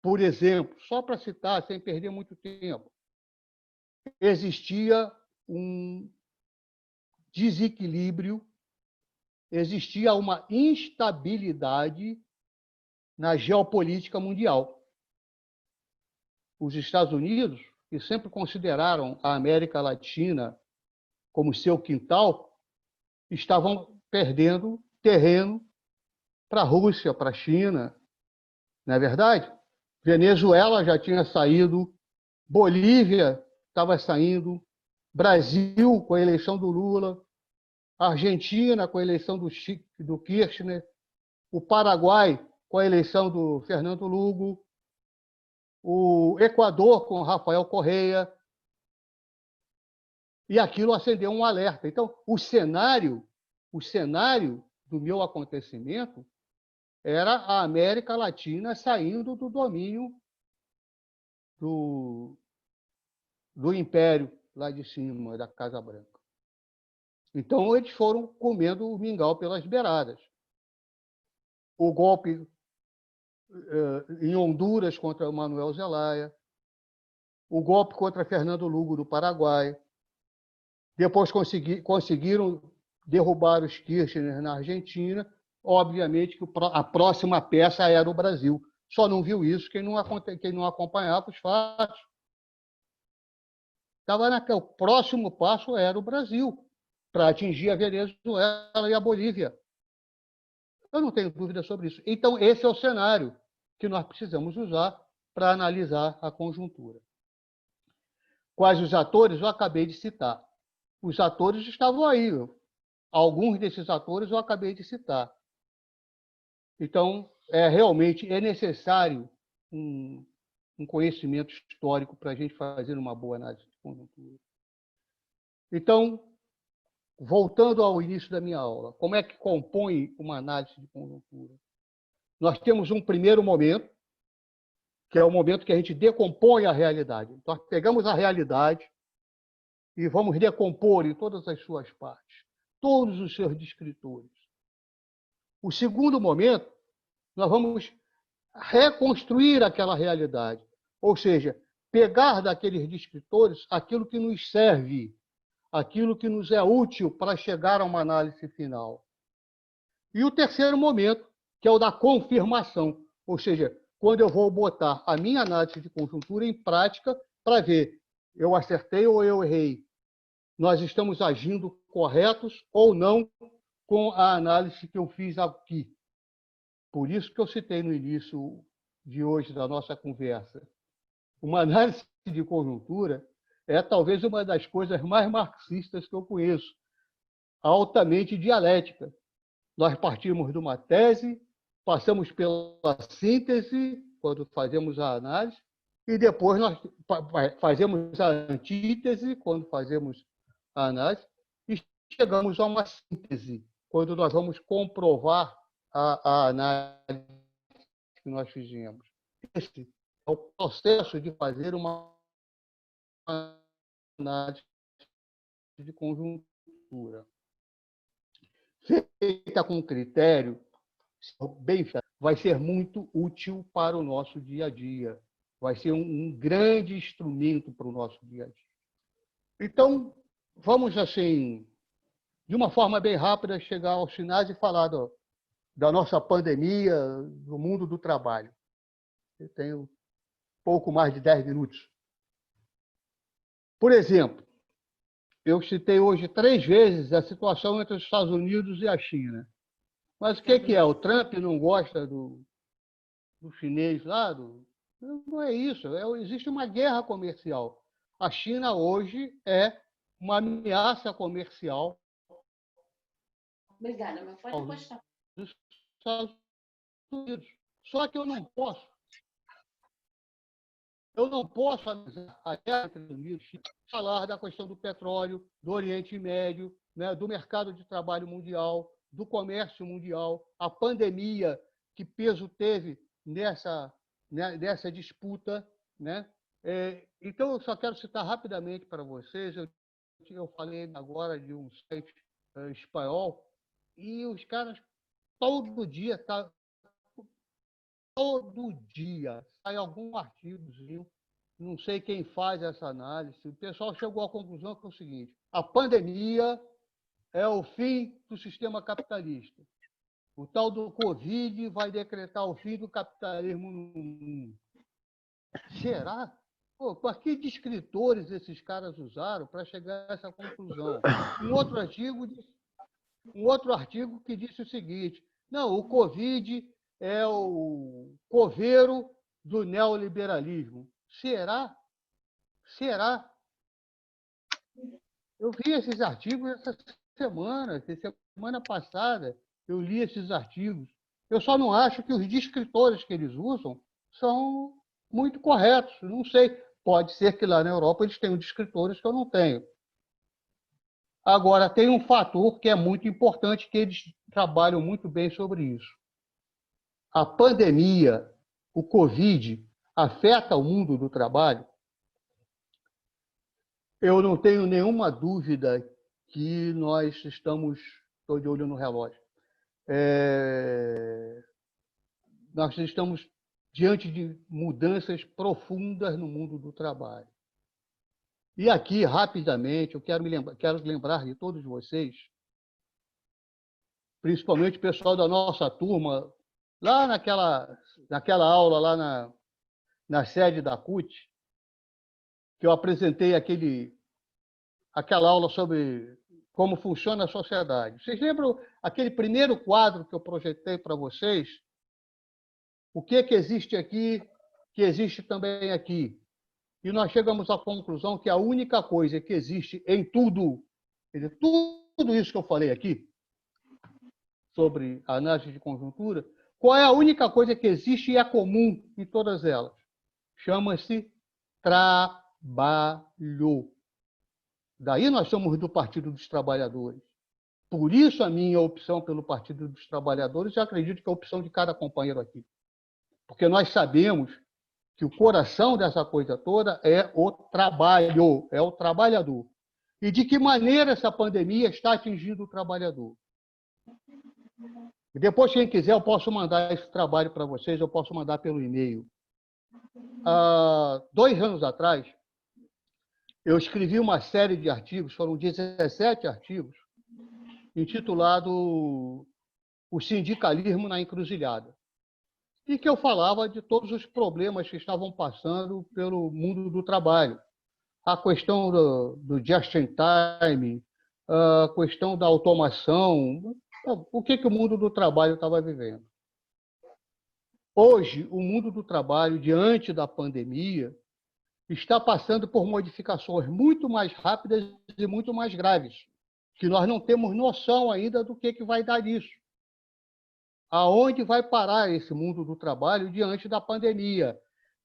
Por exemplo, só para citar, sem perder muito tempo, existia um desequilíbrio, existia uma instabilidade na geopolítica mundial. Os Estados Unidos, que sempre consideraram a América Latina como seu quintal, estavam perdendo terreno para a Rússia, para a China. Não é verdade? Venezuela já tinha saído, Bolívia estava saindo, Brasil com a eleição do Lula, Argentina com a eleição do Kirchner, o Paraguai com a eleição do Fernando Lugo, o Equador com Rafael Correa, e aquilo acendeu um alerta. Então, o cenário do meu acontecimento era a América Latina saindo do domínio do Império lá de cima, da Casa Branca. Então, eles foram comendo o mingau pelas beiradas. O golpe em Honduras contra Manuel Zelaya, o golpe contra Fernando Lugo do Paraguai. Depois conseguiram derrubar os Kirchner na Argentina. Obviamente que a próxima peça era o Brasil. Só não viu isso quem não acompanhava os fatos. O próximo passo era o Brasil, para atingir a Venezuela e a Bolívia. Eu não tenho dúvida sobre isso. Então, esse é o cenário que nós precisamos usar para analisar a conjuntura. Quais os atores eu acabei de citar? Os atores estavam aí. Alguns desses atores eu acabei de citar. Então, realmente é necessário um conhecimento histórico para a gente fazer uma boa análise de conjuntura. Então, voltando ao início da minha aula, como é que compõe uma análise de conjuntura? Nós temos um primeiro momento, que é o momento que a gente decompõe a realidade. Nós pegamos a realidade e vamos decompor em todas as suas partes, todos os seus descritores. O segundo momento, nós vamos reconstruir aquela realidade, ou seja, pegar daqueles descritores aquilo que nos serve, aquilo que nos é útil para chegar a uma análise final. E o terceiro momento, que é o da confirmação, ou seja, quando eu vou botar a minha análise de conjuntura em prática para ver eu acertei ou eu errei, nós estamos agindo corretos ou não com a análise que eu fiz aqui. Por isso que eu citei no início de hoje da nossa conversa. Uma análise de conjuntura é talvez uma das coisas mais marxistas que eu conheço, altamente dialética. Nós partimos de uma tese, passamos pela síntese, quando fazemos a análise, e depois nós fazemos a antítese, quando fazemos a análise, e chegamos a uma síntese, quando nós vamos comprovar a análise que nós fizemos. Esse é o processo de fazer uma análise de conjuntura. Feita com critério, bem feita, vai ser muito útil para o nosso dia a dia. Vai ser um grande instrumento para o nosso dia a dia. Então, vamos, assim, de uma forma bem rápida, chegar aos finais e falar da nossa pandemia, do mundo do trabalho. Eu tenho pouco mais de 10 minutos. Por exemplo, eu citei hoje 3 vezes a situação entre os Estados Unidos e a China. Mas o que é? O Trump não gosta do chinês lá? Não é isso. Existe uma guerra comercial. A China hoje é uma ameaça comercial. Obrigada, mas pode postar. Dos Estados Unidos. Só que eu não posso analisar a guerra entre os Estados Unidos e falar da questão do petróleo, do Oriente Médio, né, do mercado de trabalho mundial, do comércio mundial, a pandemia, que peso teve nessa disputa. Né? Então, eu só quero citar rapidamente para vocês, eu eu falei agora de um site espanhol, e os caras todo dia sai algum artigozinho, não sei quem faz essa análise. O pessoal chegou à conclusão que é o seguinte: a pandemia é o fim do sistema capitalista. O tal do Covid vai decretar o fim do capitalismo no mundo. Será? Pô, que descritores esses caras usaram para chegar a essa conclusão? Um outro artigo que disse o seguinte: não, o Covid é o coveiro do neoliberalismo. Será? Será? Eu vi esses artigos essa semana passada, eu li esses artigos. Eu só não acho que os descritores que eles usam são muito corretos. Não sei, pode ser que lá na Europa eles tenham descritores que eu não tenho. Agora, tem um fator que é muito importante, que eles trabalham muito bem sobre isso. A pandemia, o Covid, afeta o mundo do trabalho? Eu não tenho nenhuma dúvida que nós estamos... Estou de olho no relógio. Nós estamos diante de mudanças profundas no mundo do trabalho. E aqui, rapidamente, eu quero lembrar de todos vocês, principalmente o pessoal da nossa turma, lá naquela aula lá na sede da CUT, que eu apresentei aquela aula sobre como funciona a sociedade. Vocês lembram aquele primeiro quadro que eu projetei para vocês? O que existe aqui, que existe também aqui? E nós chegamos à conclusão que a única coisa que existe em tudo, tudo isso que eu falei aqui, sobre a análise de conjuntura, qual é a única coisa que existe e é comum em todas elas? Chama-se trabalho. Daí nós somos do Partido dos Trabalhadores. Por isso a minha opção pelo Partido dos Trabalhadores, eu acredito que é a opção de cada companheiro aqui. Porque nós sabemos que o coração dessa coisa toda é o trabalho, é o trabalhador. E de que maneira essa pandemia está atingindo o trabalhador? E depois, quem quiser, eu posso mandar esse trabalho para vocês, eu posso mandar pelo e-mail. Há 2 anos atrás, eu escrevi uma série de artigos, foram 17 artigos, intitulado O Sindicalismo na Encruzilhada, e que eu falava de todos os problemas que estavam passando pelo mundo do trabalho. A questão do just-in-time, a questão da automação, o que o mundo do trabalho estava vivendo. Hoje, o mundo do trabalho, diante da pandemia, está passando por modificações muito mais rápidas e muito mais graves, que nós não temos noção ainda do que vai dar isso. Aonde vai parar esse mundo do trabalho diante da pandemia?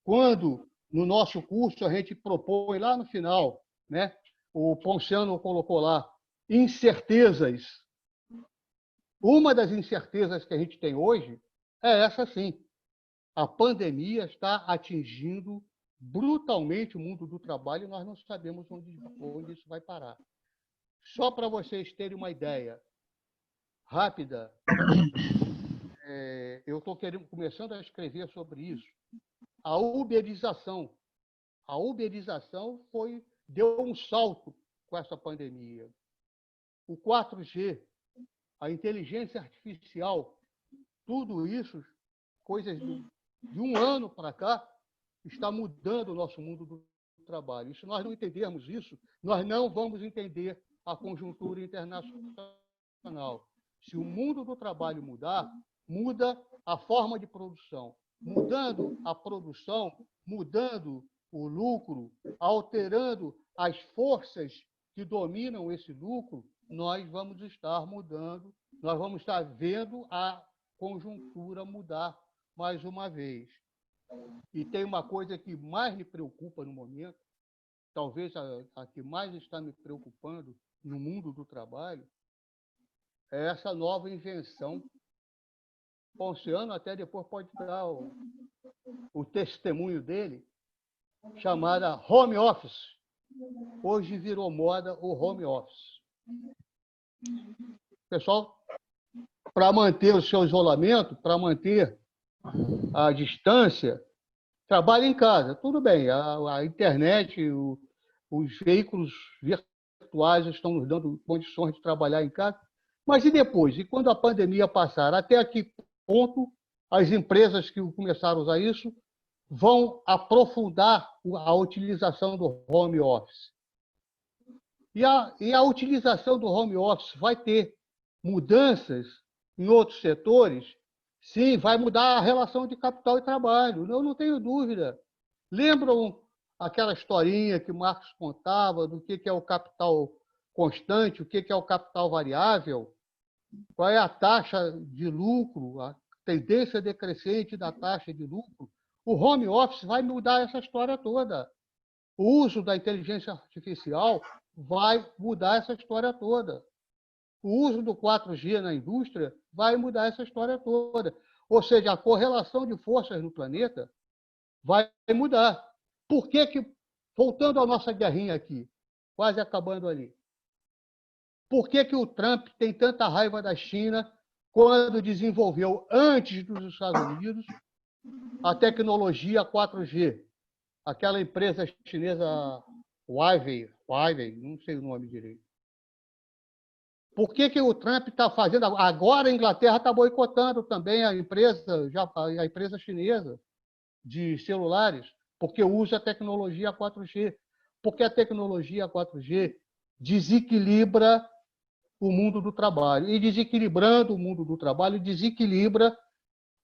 Quando, no nosso curso, a gente propõe lá no final, né? O Ponciano colocou lá, incertezas. Uma das incertezas que a gente tem hoje é essa, sim. A pandemia está atingindo brutalmente o mundo do trabalho e nós não sabemos onde isso vai parar. Só para vocês terem uma ideia rápida, eu estou começando a escrever sobre isso. A uberização. A uberização deu um salto com essa pandemia. O 4G, a inteligência artificial, tudo isso, coisas de um ano para cá, está mudando o nosso mundo do trabalho. E se nós não entendermos isso, nós não vamos entender a conjuntura internacional. Se o mundo do trabalho mudar, muda a forma de produção. Mudando a produção, mudando o lucro, alterando as forças que dominam esse lucro, nós vamos estar mudando, nós vamos estar vendo a conjuntura mudar mais uma vez. E tem uma coisa que mais me preocupa no momento, talvez a que mais está me preocupando no mundo do trabalho, é essa nova invenção. Ponciano até depois pode dar o testemunho dele, chamada home office. Hoje virou moda o home office. Pessoal, para manter o seu isolamento, para manter a distância, trabalha em casa. Tudo bem, a internet, os veículos virtuais estão nos dando condições de trabalhar em casa. Mas e depois? E quando a pandemia passar? Até que ponto as empresas que começaram a usar isso vão aprofundar a utilização do home office? E a utilização do home office vai ter mudanças em outros setores? Sim, vai mudar a relação de capital e trabalho, eu não tenho dúvida. Lembram aquela historinha que Marx contava do que é o capital constante, o que é o capital variável? Qual é a taxa de lucro, a tendência decrescente da taxa de lucro? O home office vai mudar essa história toda. O uso da inteligência artificial vai mudar essa história toda. O uso do 4G na indústria vai mudar essa história toda. Ou seja, a correlação de forças no planeta vai mudar. Por que, voltando à nossa guerrinha aqui, quase acabando ali, por que o Trump tem tanta raiva da China quando desenvolveu, antes dos Estados Unidos, a tecnologia 4G? Aquela empresa chinesa Huawei, não sei o nome direito. Por que o Trump está fazendo? Agora a Inglaterra está boicotando também a empresa chinesa de celulares, porque usa a tecnologia 4G. Porque a tecnologia 4G desequilibra o mundo do trabalho. E desequilibrando o mundo do trabalho, desequilibra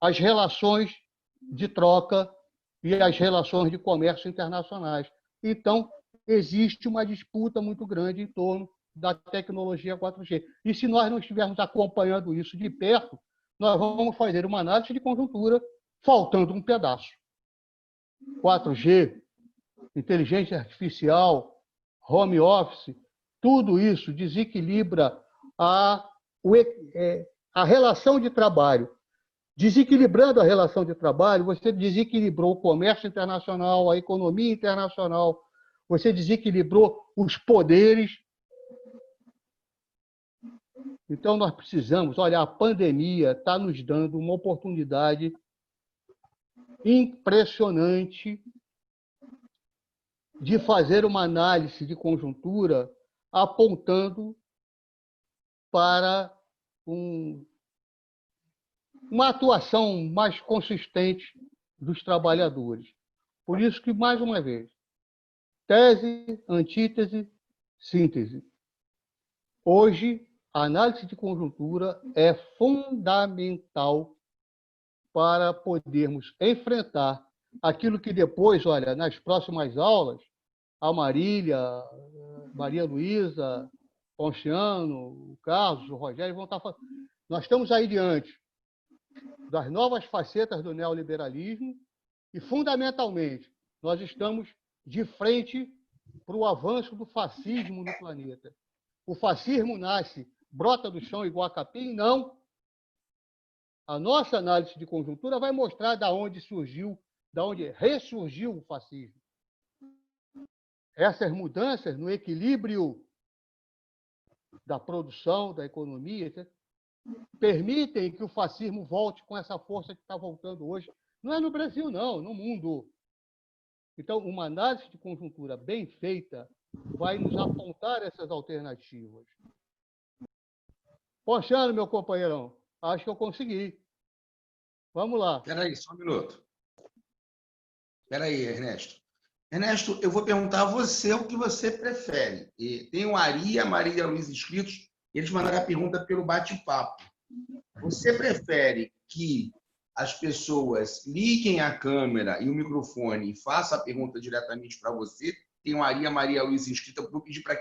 as relações de troca e as relações de comércio internacionais. Então, existe uma disputa muito grande em torno da tecnologia 4G. E se nós não estivermos acompanhando isso de perto, nós vamos fazer uma análise de conjuntura faltando um pedaço. 4G, inteligência artificial, home office, tudo isso desequilibra a relação de trabalho. Desequilibrando a relação de trabalho, você desequilibrou o comércio internacional, a economia internacional, você desequilibrou os poderes. Então, nós precisamos, olha, a pandemia está nos dando uma oportunidade impressionante de fazer uma análise de conjuntura apontando para uma atuação mais consistente dos trabalhadores. Por isso que, mais uma vez, tese, antítese, síntese. Hoje, a análise de conjuntura é fundamental para podermos enfrentar aquilo que depois, olha, nas próximas aulas, a Marília Luísa, Ponciano, o Carlos, o Rogério vão estar falando. Nós estamos aí diante das novas facetas do neoliberalismo e, fundamentalmente, nós estamos de frente para o avanço do fascismo no planeta. O fascismo brota do chão igual a capim? Não. A nossa análise de conjuntura vai mostrar de onde ressurgiu o fascismo. Essas mudanças no equilíbrio da produção, da economia, permitem que o fascismo volte com essa força que está voltando hoje. Não é no Brasil, não, no mundo. Então, uma análise de conjuntura bem feita vai nos apontar essas alternativas. Ponciano, meu companheirão, acho que eu consegui. Vamos lá. Espera aí, só um minuto. Espera aí, Ernesto. Ernesto, eu vou perguntar a você o que você prefere. E tem o Ari e a Maria Luísa inscritos, eles mandaram a pergunta pelo bate-papo. Você prefere que as pessoas liguem a câmera e o microfone e façam a pergunta diretamente para você? Tem o Ari e a Maria Luísa inscrita. Eu vou pedir para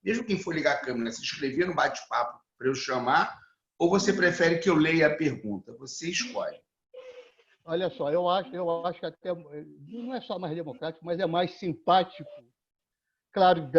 mesmo quem for ligar a câmera, se inscrever no bate-papo para eu chamar, ou você prefere que eu leia a pergunta? Você escolhe. Olha só, eu acho que até não é só mais democrático, mas é mais simpático. Claro,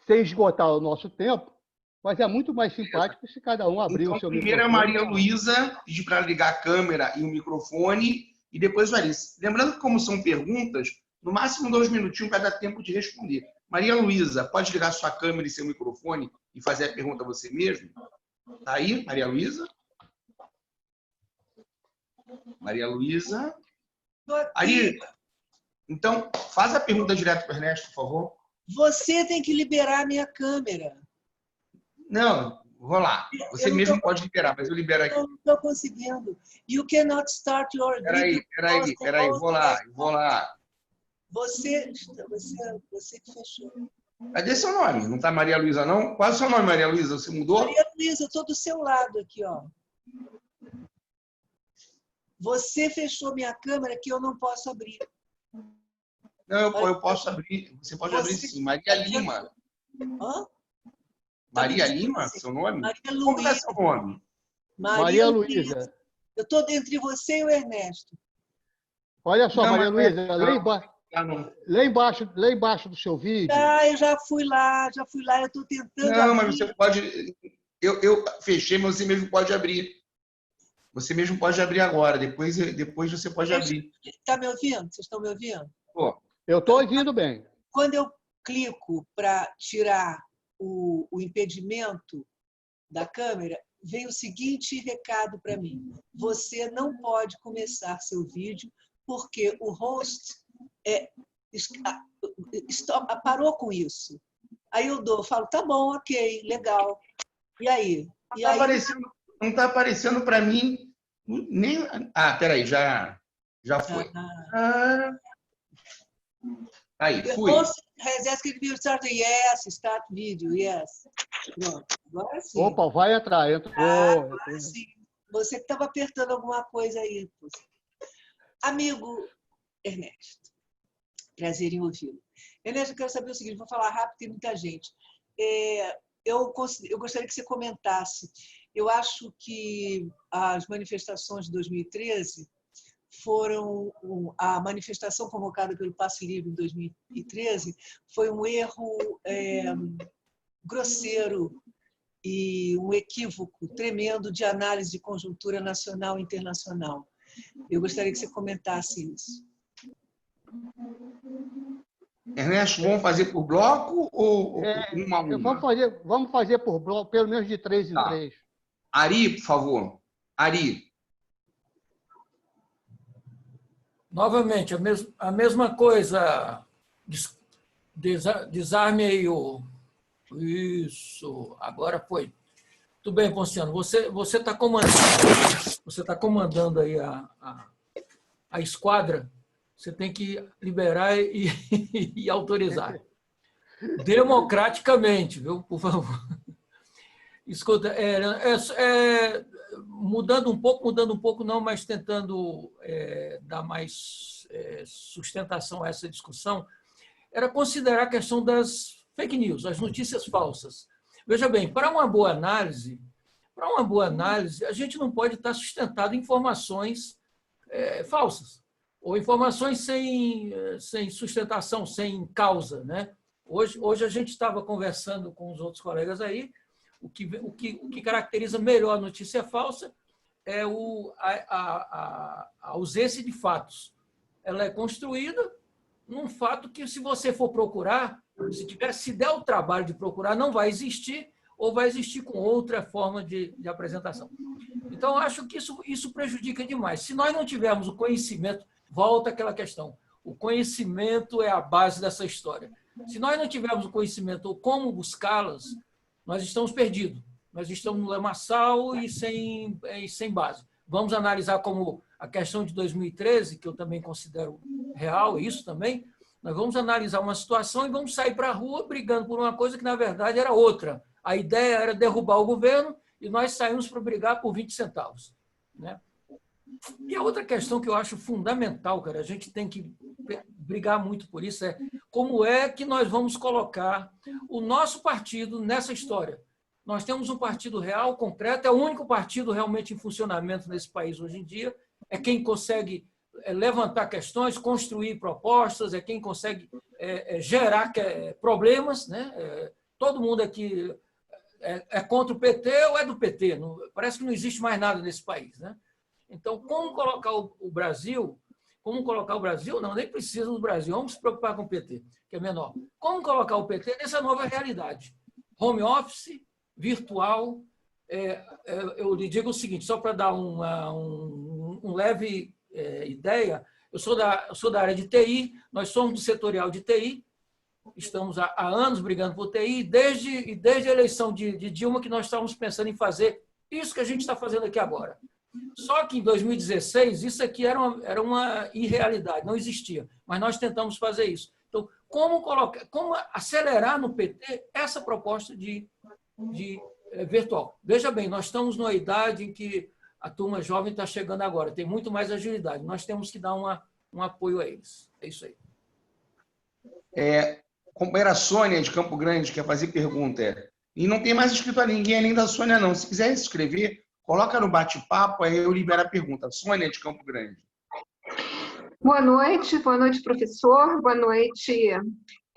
sem esgotar o nosso tempo, mas é muito mais simpático se cada um abrir o seu microfone. Primeiro a Maria Luísa, pedir para ligar a câmera e o microfone, e depois o Ari. Lembrando que, como são perguntas, no máximo 2 minutinhos para dar tempo de responder. Maria Luísa, pode ligar sua câmera e seu microfone e fazer a pergunta a você mesmo? Tá aí, Maria Luísa? Maria Luísa? Aí, então, faz a pergunta direto para o Ernesto, por favor. Você tem que liberar a minha câmera. Não, vou lá. Você mesmo pode liberar, mas eu libero aqui. Eu não estou conseguindo. You cannot start your video. Peraí, vou lá. Você que fechou. Cadê seu nome? Não está Maria Luísa, não? Qual é o seu nome, Maria Luísa? Você mudou? Maria Luísa, eu estou do seu lado aqui, ó. Você fechou minha câmera que eu não posso abrir. Não, eu posso abrir. Você pode abrir sim. Maria Lima. Hã? Maria Lima, seu nome? Maria Como é Luísa. seu nome? Maria Luísa. Eu estou entre você e o Ernesto. Olha só, Não, Maria mas- Luísa, não. lá embaixo do seu vídeo. Ah, eu já fui lá, eu estou tentando Não, mas abrir. você pode... Eu fechei, mas você mesmo pode abrir. Você mesmo pode abrir agora. Depois você pode abrir. Está me ouvindo? Vocês estão me ouvindo? Pô, Eu estou ouvindo bem. Quando eu clico para tirar o impedimento da câmera, vem o seguinte recado para mim. Você não pode começar seu vídeo porque o host parou com isso. Aí eu falo, tá bom, ok, legal. E aí? não está aparecendo para mim nem... Ah, peraí, já foi. Aí, fui. Has asked me to start yes, start video, yes. Pronto, agora sim. Opa, vai entrar. Entrou. Agora sim. Você que estava apertando alguma coisa aí. Amigo Ernesto, prazer em ouvi-lo. Ernesto, eu quero saber o seguinte, vou falar rápido, tem muita gente. Eu gostaria que você comentasse. Eu acho que as manifestações de 2013 foram... A manifestação convocada pelo Passe Livre em 2013 foi um erro grosseiro e um equívoco tremendo de análise de conjuntura nacional e internacional. Eu gostaria que você comentasse isso. Ernesto, vamos fazer por bloco ou uma a uma? Vamos fazer por bloco, pelo menos de 3 em 3. Ari, por favor. Ari. Novamente, a mesma coisa. Desarme aí o... Isso, agora foi. Tudo bem, Ponciano. Você está comandando aí a esquadra. Você tem que liberar e autorizar. Democraticamente, viu? Por favor. Escuta, mudando um pouco não, mas tentando dar mais sustentação a essa discussão, era considerar a questão das fake news, as notícias falsas. Veja bem, para uma boa análise, a gente não pode estar sustentado em informações falsas, ou informações sem sustentação, sem causa, né? Hoje a gente estava conversando com os outros colegas aí, o que caracteriza melhor a notícia falsa é a ausência de fatos. Ela é construída num fato que, se você for procurar, se der o trabalho de procurar, não vai existir, ou vai existir com outra forma de apresentação. Então, acho que isso prejudica demais. Se nós não tivermos o conhecimento, volta àquela questão, o conhecimento é a base dessa história. Se nós não tivermos o conhecimento ou como buscá-las, nós estamos perdidos. Nós estamos no lamaçal e sem base. Vamos analisar como a questão de 2013, que eu também considero real, isso também. Nós vamos analisar uma situação e vamos sair para a rua brigando por uma coisa que, na verdade, era outra. A ideia era derrubar o governo e nós saímos para brigar por 20 centavos. Né? E a outra questão que eu acho fundamental, cara, a gente tem que brigar muito por isso, é como é que nós vamos colocar o nosso partido nessa história. Nós temos um partido real, concreto, é o único partido realmente em funcionamento nesse país hoje em dia, é quem consegue levantar questões, construir propostas, é quem consegue gerar problemas. Né? Todo mundo aqui é contra o PT ou é do PT. Parece que não existe mais nada nesse país. Né? Então, como colocar o Brasil como colocar o Brasil, não, nem precisa do Brasil, vamos se preocupar com o PT, que é menor. Como colocar o PT nessa nova realidade? Home office, virtual. Eu lhe digo o seguinte, só para dar um leve ideia, eu sou da área de TI, nós somos do setorial de TI, estamos há anos brigando por TI, desde a eleição de Dilma que nós estávamos pensando em fazer isso que a gente está fazendo aqui agora. Só que em 2016, isso aqui era uma irrealidade, não existia. Mas nós tentamos fazer isso. Então, como acelerar no PT essa proposta de virtual? Veja bem, nós estamos numa idade em que a turma jovem está chegando agora, tem muito mais agilidade. Nós temos que dar um apoio a eles. É isso aí. Companheira Sônia, de Campo Grande, quer fazer pergunta. E não tem mais escrito a ninguém além da Sônia, não. Se quiser escrever, coloca no bate-papo, aí eu libero a pergunta. Sônia, de Campo Grande. Boa noite, professor. Boa noite,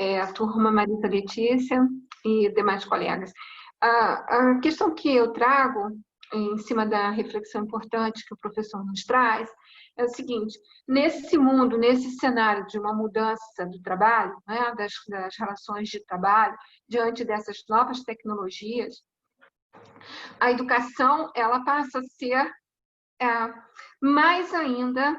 a turma Marisa Letícia e demais colegas. A questão que eu trago, em cima da reflexão importante que o professor nos traz, é o seguinte: nesse mundo, nesse cenário de uma mudança do trabalho, né, das relações de trabalho, diante dessas novas tecnologias, a educação ela passa a ser mais ainda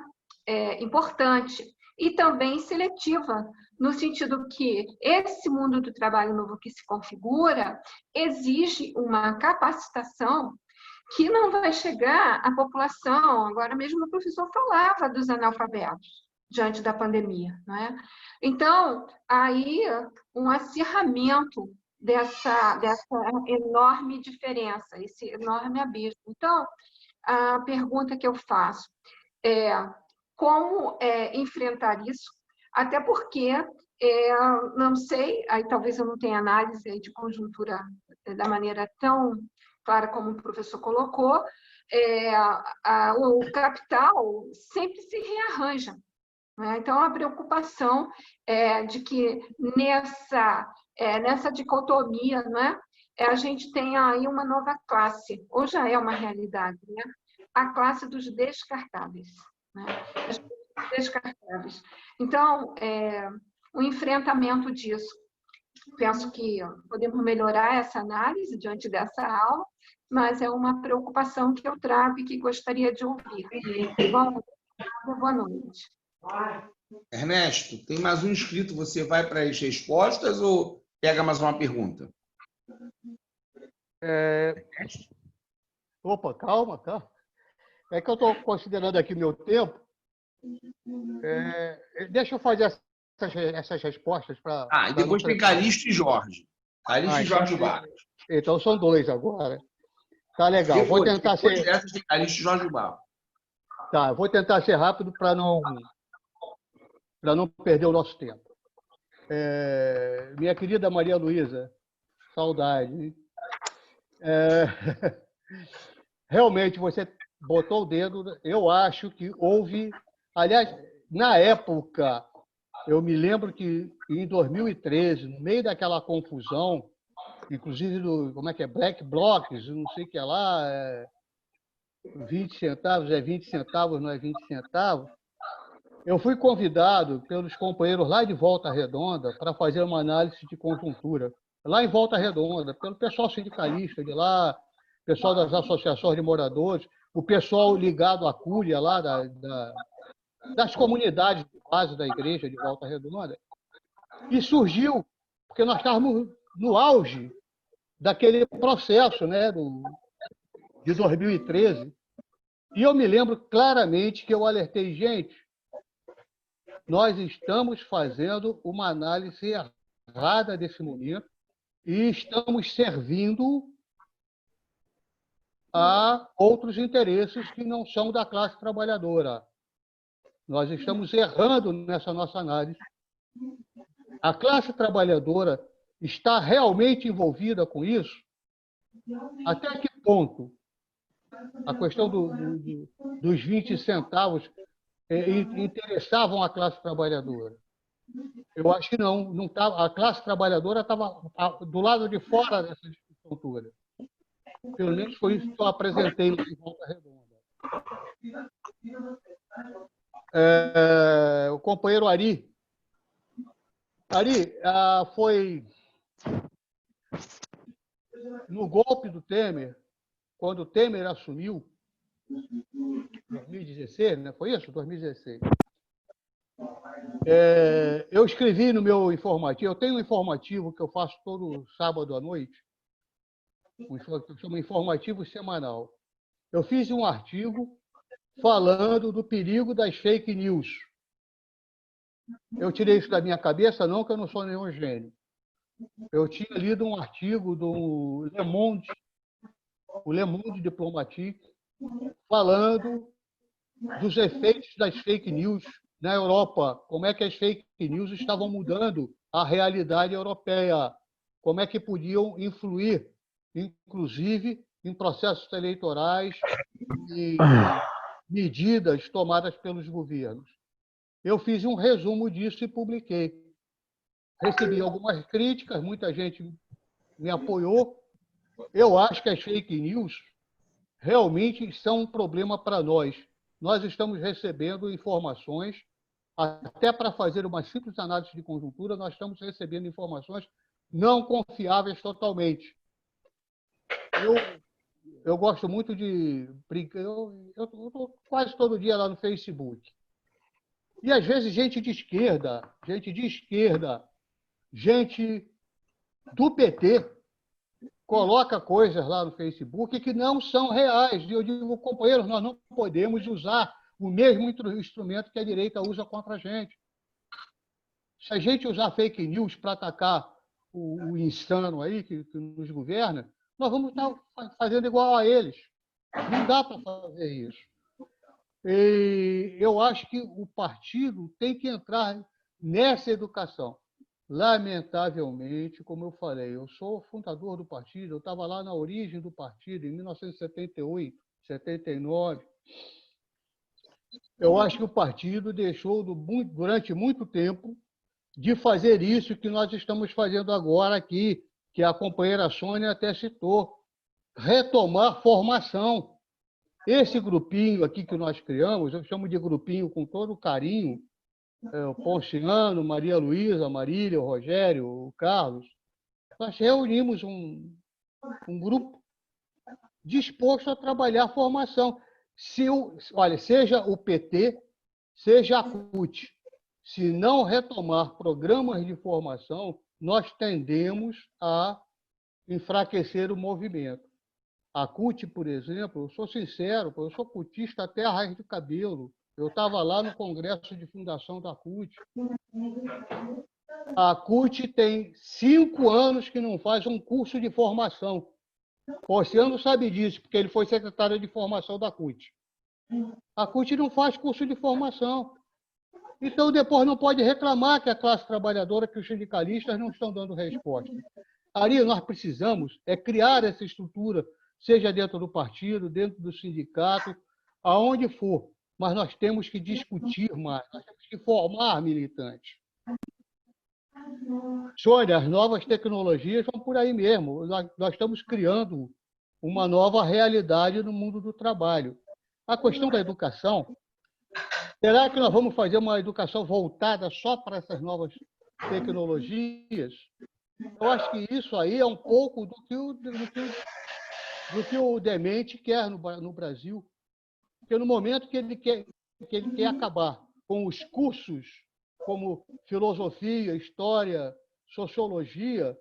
importante e também seletiva, no sentido que esse mundo do trabalho novo que se configura exige uma capacitação que não vai chegar à população. Agora mesmo o professor falava dos analfabetos diante da pandemia, não é? Então, aí um acirramento dessa enorme diferença, esse enorme abismo. Então, a pergunta que eu faço é como enfrentar isso, até porque não sei, aí talvez eu não tenha análise de conjuntura da maneira tão clara como o professor colocou, o capital sempre se rearranja, né? Então, a preocupação de que nessa dicotomia, né, a gente tem aí uma nova classe, ou já é uma realidade, né? A classe dos descartáveis. Né? Descartáveis. Então, o enfrentamento disso, penso que podemos melhorar essa análise diante dessa aula, mas é uma preocupação que eu trago e que gostaria de ouvir. Bom, boa noite. Ernesto, tem mais um inscrito, você vai para as respostas ou pega mais uma pergunta? Opa, calma. É que eu estou considerando aqui meu tempo. Deixa eu fazer essas respostas para... E depois tem Calixto e Jorge. Calixto e Jorge Barros. Então são dois agora. Tá legal. Vou tentar depois dessas tem Calixto e Jorge Barros. Tá, vou tentar ser rápido para não perder o nosso tempo. Minha querida Maria Luísa, saudade. Realmente, você botou o dedo. Eu acho que houve... Aliás, na época, eu me lembro que em 2013, no meio daquela confusão, inclusive como é que é? Black Blocs, não sei o que lá, 20 centavos, 20 centavos, não é 20 centavos. Eu fui convidado pelos companheiros lá de Volta Redonda para fazer uma análise de conjuntura, lá em Volta Redonda, pelo pessoal sindicalista de lá, pessoal das associações de moradores, o pessoal ligado à Cúria lá das comunidades de base da igreja de Volta Redonda. E surgiu, porque nós estávamos no auge daquele processo, né, de 2013. E eu me lembro claramente que eu alertei, gente, nós estamos fazendo uma análise errada desse momento e estamos servindo a outros interesses que não são da classe trabalhadora. Nós estamos errando nessa nossa análise. A classe trabalhadora está realmente envolvida com isso? Até que ponto? A questão dos 20 centavos interessavam a classe trabalhadora? Eu acho que não tava, a classe trabalhadora estava do lado de fora dessa discussão toda. Pelo menos foi isso que eu apresentei em Volta Redonda. o companheiro Ari. Ari, foi no golpe do Temer, quando o Temer assumiu, 2016, né? Foi isso? 2016. Eu escrevi no meu informativo, eu tenho um informativo que eu faço todo sábado à noite, que chama Informativo Semanal. Eu fiz um artigo falando do perigo das fake news. Eu tirei isso da minha cabeça, não, que eu não sou nenhum gênio. Eu tinha lido um artigo do Le Monde, o Le Monde Diplomatique, falando dos efeitos das fake news na Europa, como é que as fake news estavam mudando a realidade europeia, como é que podiam influir, inclusive, em processos eleitorais e medidas tomadas pelos governos. Eu fiz um resumo disso e publiquei. Recebi algumas críticas, muita gente me apoiou. Eu acho que as fake news realmente são um problema para nós. Nós estamos recebendo informações, até para fazer uma simples análise de conjuntura, nós estamos recebendo informações não confiáveis totalmente. Eu gosto muito de brincar, eu estou quase todo dia lá no Facebook. E, às vezes, gente de esquerda, gente do PT, coloca coisas lá no Facebook que não são reais. E eu digo, companheiros, nós não podemos usar o mesmo instrumento que a direita usa contra a gente. Se a gente usar fake news para atacar o insano aí que nos governa, nós vamos estar fazendo igual a eles. Não dá para fazer isso. E eu acho que o partido tem que entrar nessa educação. Lamentavelmente, como eu falei, eu sou fundador do partido, eu estava lá na origem do partido, em 1978, 79. Eu acho que o partido deixou, durante muito tempo, de fazer isso que nós estamos fazendo agora aqui, que a companheira Sônia até citou, retomar formação. Esse grupinho aqui que nós criamos, eu chamo de grupinho com todo carinho, o Ponciano, Maria Luísa, a Marília, o Rogério, o Carlos, nós reunimos um grupo disposto a trabalhar a formação. Olha, seja o PT, seja a CUT, se não retomar programas de formação, nós tendemos a enfraquecer o movimento. A CUT, por exemplo, eu sou sincero, eu sou cutista até a raiz do cabelo. Eu estava lá no congresso de fundação da CUT. A CUT tem 5 anos que não faz um curso de formação. O Oceano sabe disso, porque ele foi secretário de formação da CUT. A CUT não faz curso de formação. Então, depois não pode reclamar que a classe trabalhadora, que os sindicalistas não estão dando resposta. Ari, nós precisamos criar essa estrutura, seja dentro do partido, dentro do sindicato, aonde for. Mas nós temos que discutir mais, nós temos que formar militantes. Sônia, as novas tecnologias vão por aí mesmo. Nós estamos criando uma nova realidade no mundo do trabalho. A questão da educação, será que nós vamos fazer uma educação voltada só para essas novas tecnologias? Eu acho que isso aí é um pouco do que o demente quer no Brasil. Porque no momento que ele quer acabar com os cursos como filosofia, história, sociologia,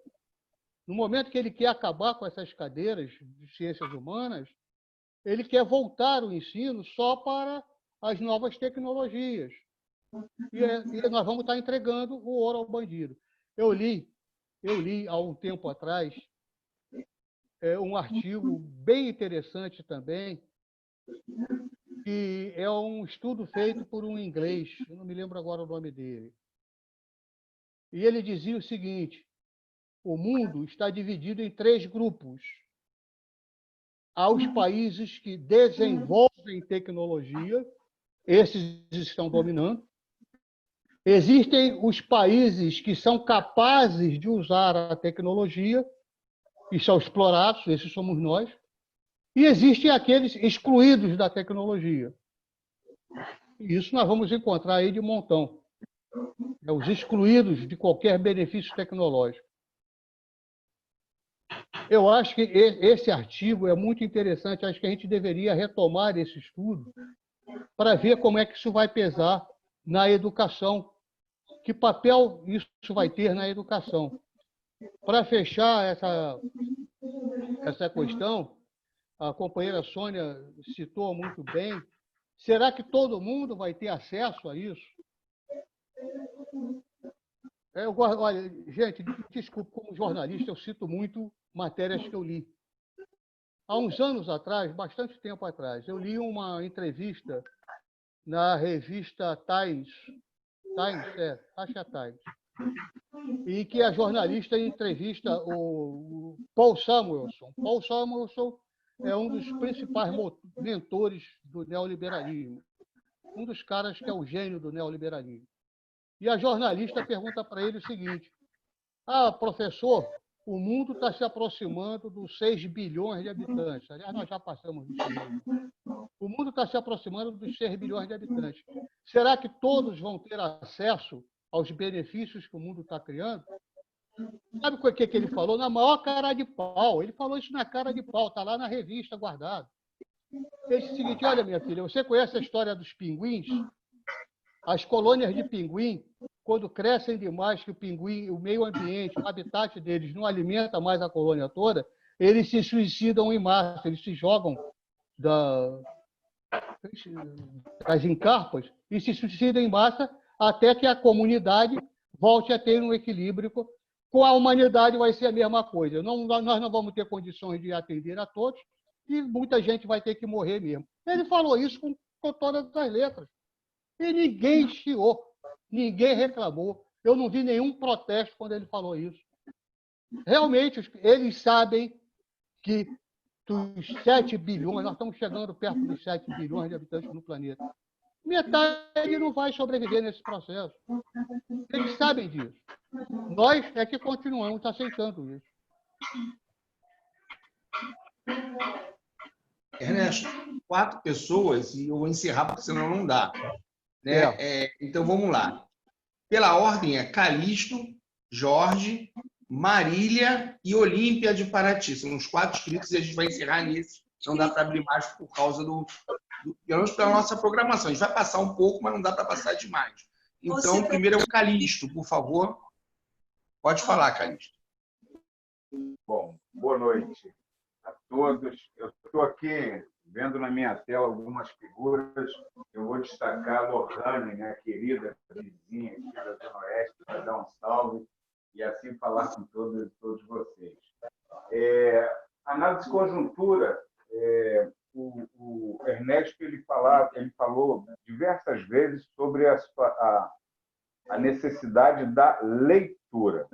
no momento que ele quer acabar com essas cadeiras de ciências humanas, ele quer voltar o ensino só para as novas tecnologias. E nós vamos estar entregando o ouro ao bandido. Eu li há um tempo atrás um artigo bem interessante também, que é um estudo feito por um inglês, eu não me lembro agora o nome dele. E ele dizia o seguinte: o mundo está dividido em 3 grupos. Há os países que desenvolvem tecnologia, esses estão dominando. Existem os países que são capazes de usar a tecnologia e são explorados, esses somos nós. E existem aqueles excluídos da tecnologia. E isso nós vamos encontrar aí de montão. Os excluídos de qualquer benefício tecnológico. Eu acho que esse artigo é muito interessante. Acho que a gente deveria retomar esse estudo para ver como é que isso vai pesar na educação. Que papel isso vai ter na educação? Para fechar essa questão, a companheira Sônia citou muito bem, será que todo mundo vai ter acesso a isso? Olha, gente, desculpe, como jornalista, eu cito muito matérias que eu li. Há uns anos atrás, bastante tempo atrás, eu li uma entrevista na revista Times, acho que é Times, em que a jornalista entrevista o Paul Samuelson. Paul Samuelson é um dos principais mentores do neoliberalismo, um dos caras que é o gênio do neoliberalismo. E a jornalista pergunta para ele o seguinte: professor, o mundo está se aproximando dos 6 bilhões de habitantes. Aliás, nós já passamos disso mesmo. O mundo está se aproximando dos 6 bilhões de habitantes. Será que todos vão ter acesso aos benefícios que o mundo está criando? Sabe o que ele falou? Na maior cara de pau. Ele falou isso na cara de pau, está lá na revista guardado. Ele disse o seguinte: olha, minha filha, você conhece a história dos pinguins? As colônias de pinguim, quando crescem demais, que o pinguim, o meio ambiente, o habitat deles não alimenta mais a colônia toda, eles se suicidam em massa, eles se jogam das encarpas e se suicidam em massa até que a comunidade volte a ter um equilíbrio. Com a humanidade vai ser a mesma coisa. Nós não vamos ter condições de atender a todos e muita gente vai ter que morrer mesmo. Ele falou isso com todas as letras. E ninguém chiou, ninguém reclamou. Eu não vi nenhum protesto quando ele falou isso. Realmente, eles sabem que dos 7 bilhões, nós estamos chegando perto dos 7 bilhões de habitantes no planeta. Metade não vai sobreviver nesse processo. Eles sabem disso. Nós é que continuamos aceitando isso. Ernesto, 4 pessoas e eu vou encerrar, porque senão não dá. Né? Então, vamos lá. Pela ordem é Calixto, Jorge, Marília e Olímpia de Paraty. São os 4 inscritos e a gente vai encerrar nisso. Não dá para abrir mais por causa pela nossa programação. A gente vai passar um pouco, mas não dá para passar demais. Então, primeiro é o Calixto, por favor. Pode falar, Calixto. Bom, boa noite a todos. Eu estou aqui vendo na minha tela algumas figuras. Eu vou destacar a Lohane, minha querida vizinha aqui da Zona Oeste, para dar um salve e assim falar com todos vocês. Análise de conjuntura, o Ernesto ele falou diversas vezes sobre a necessidade da leitura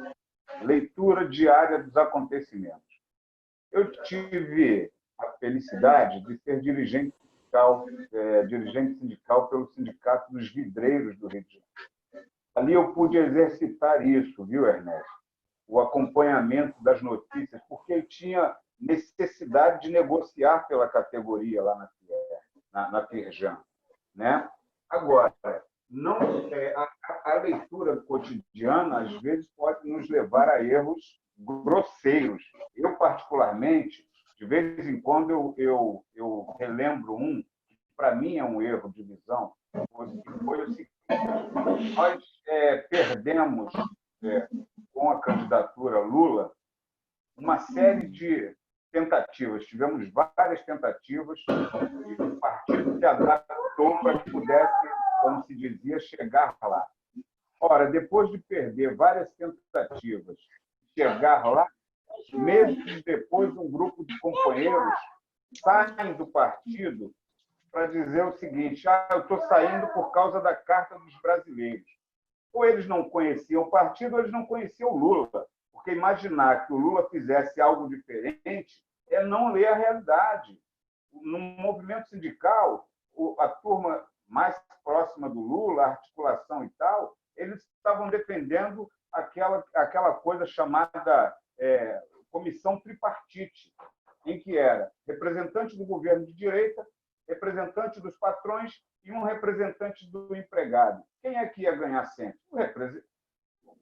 diária dos acontecimentos. Eu tive a felicidade de ser dirigente sindical pelo Sindicato dos Vidreiros do Rio de Janeiro. Ali eu pude exercitar isso, viu, Ernesto? O acompanhamento das notícias, porque eu tinha necessidade de negociar pela categoria lá na Firjan, né? Agora, a leitura cotidiana, às vezes, pode nos levar a erros grosseiros. Eu, particularmente, de vez em quando, eu relembro que para mim é um erro de visão, foi o seguinte: nós perdemos, com a candidatura Lula, uma série de tentativas. Tivemos várias tentativas e o partido se adaptou para que pudesse, como se dizia, chegar lá. Ora, depois de perder várias tentativas de chegar lá, meses depois, um grupo de companheiros saem do partido para dizer o seguinte: eu estou saindo por causa da Carta dos Brasileiros. Ou eles não conheciam o partido, ou eles não conheciam o Lula. Porque imaginar que o Lula fizesse algo diferente é não ler a realidade. No movimento sindical, a turma mais próxima do Lula, a articulação e tal, eles estavam defendendo aquela coisa chamada comissão tripartite, em que era representante do governo de direita, representante dos patrões e um representante do empregado. Quem é que ia ganhar sempre?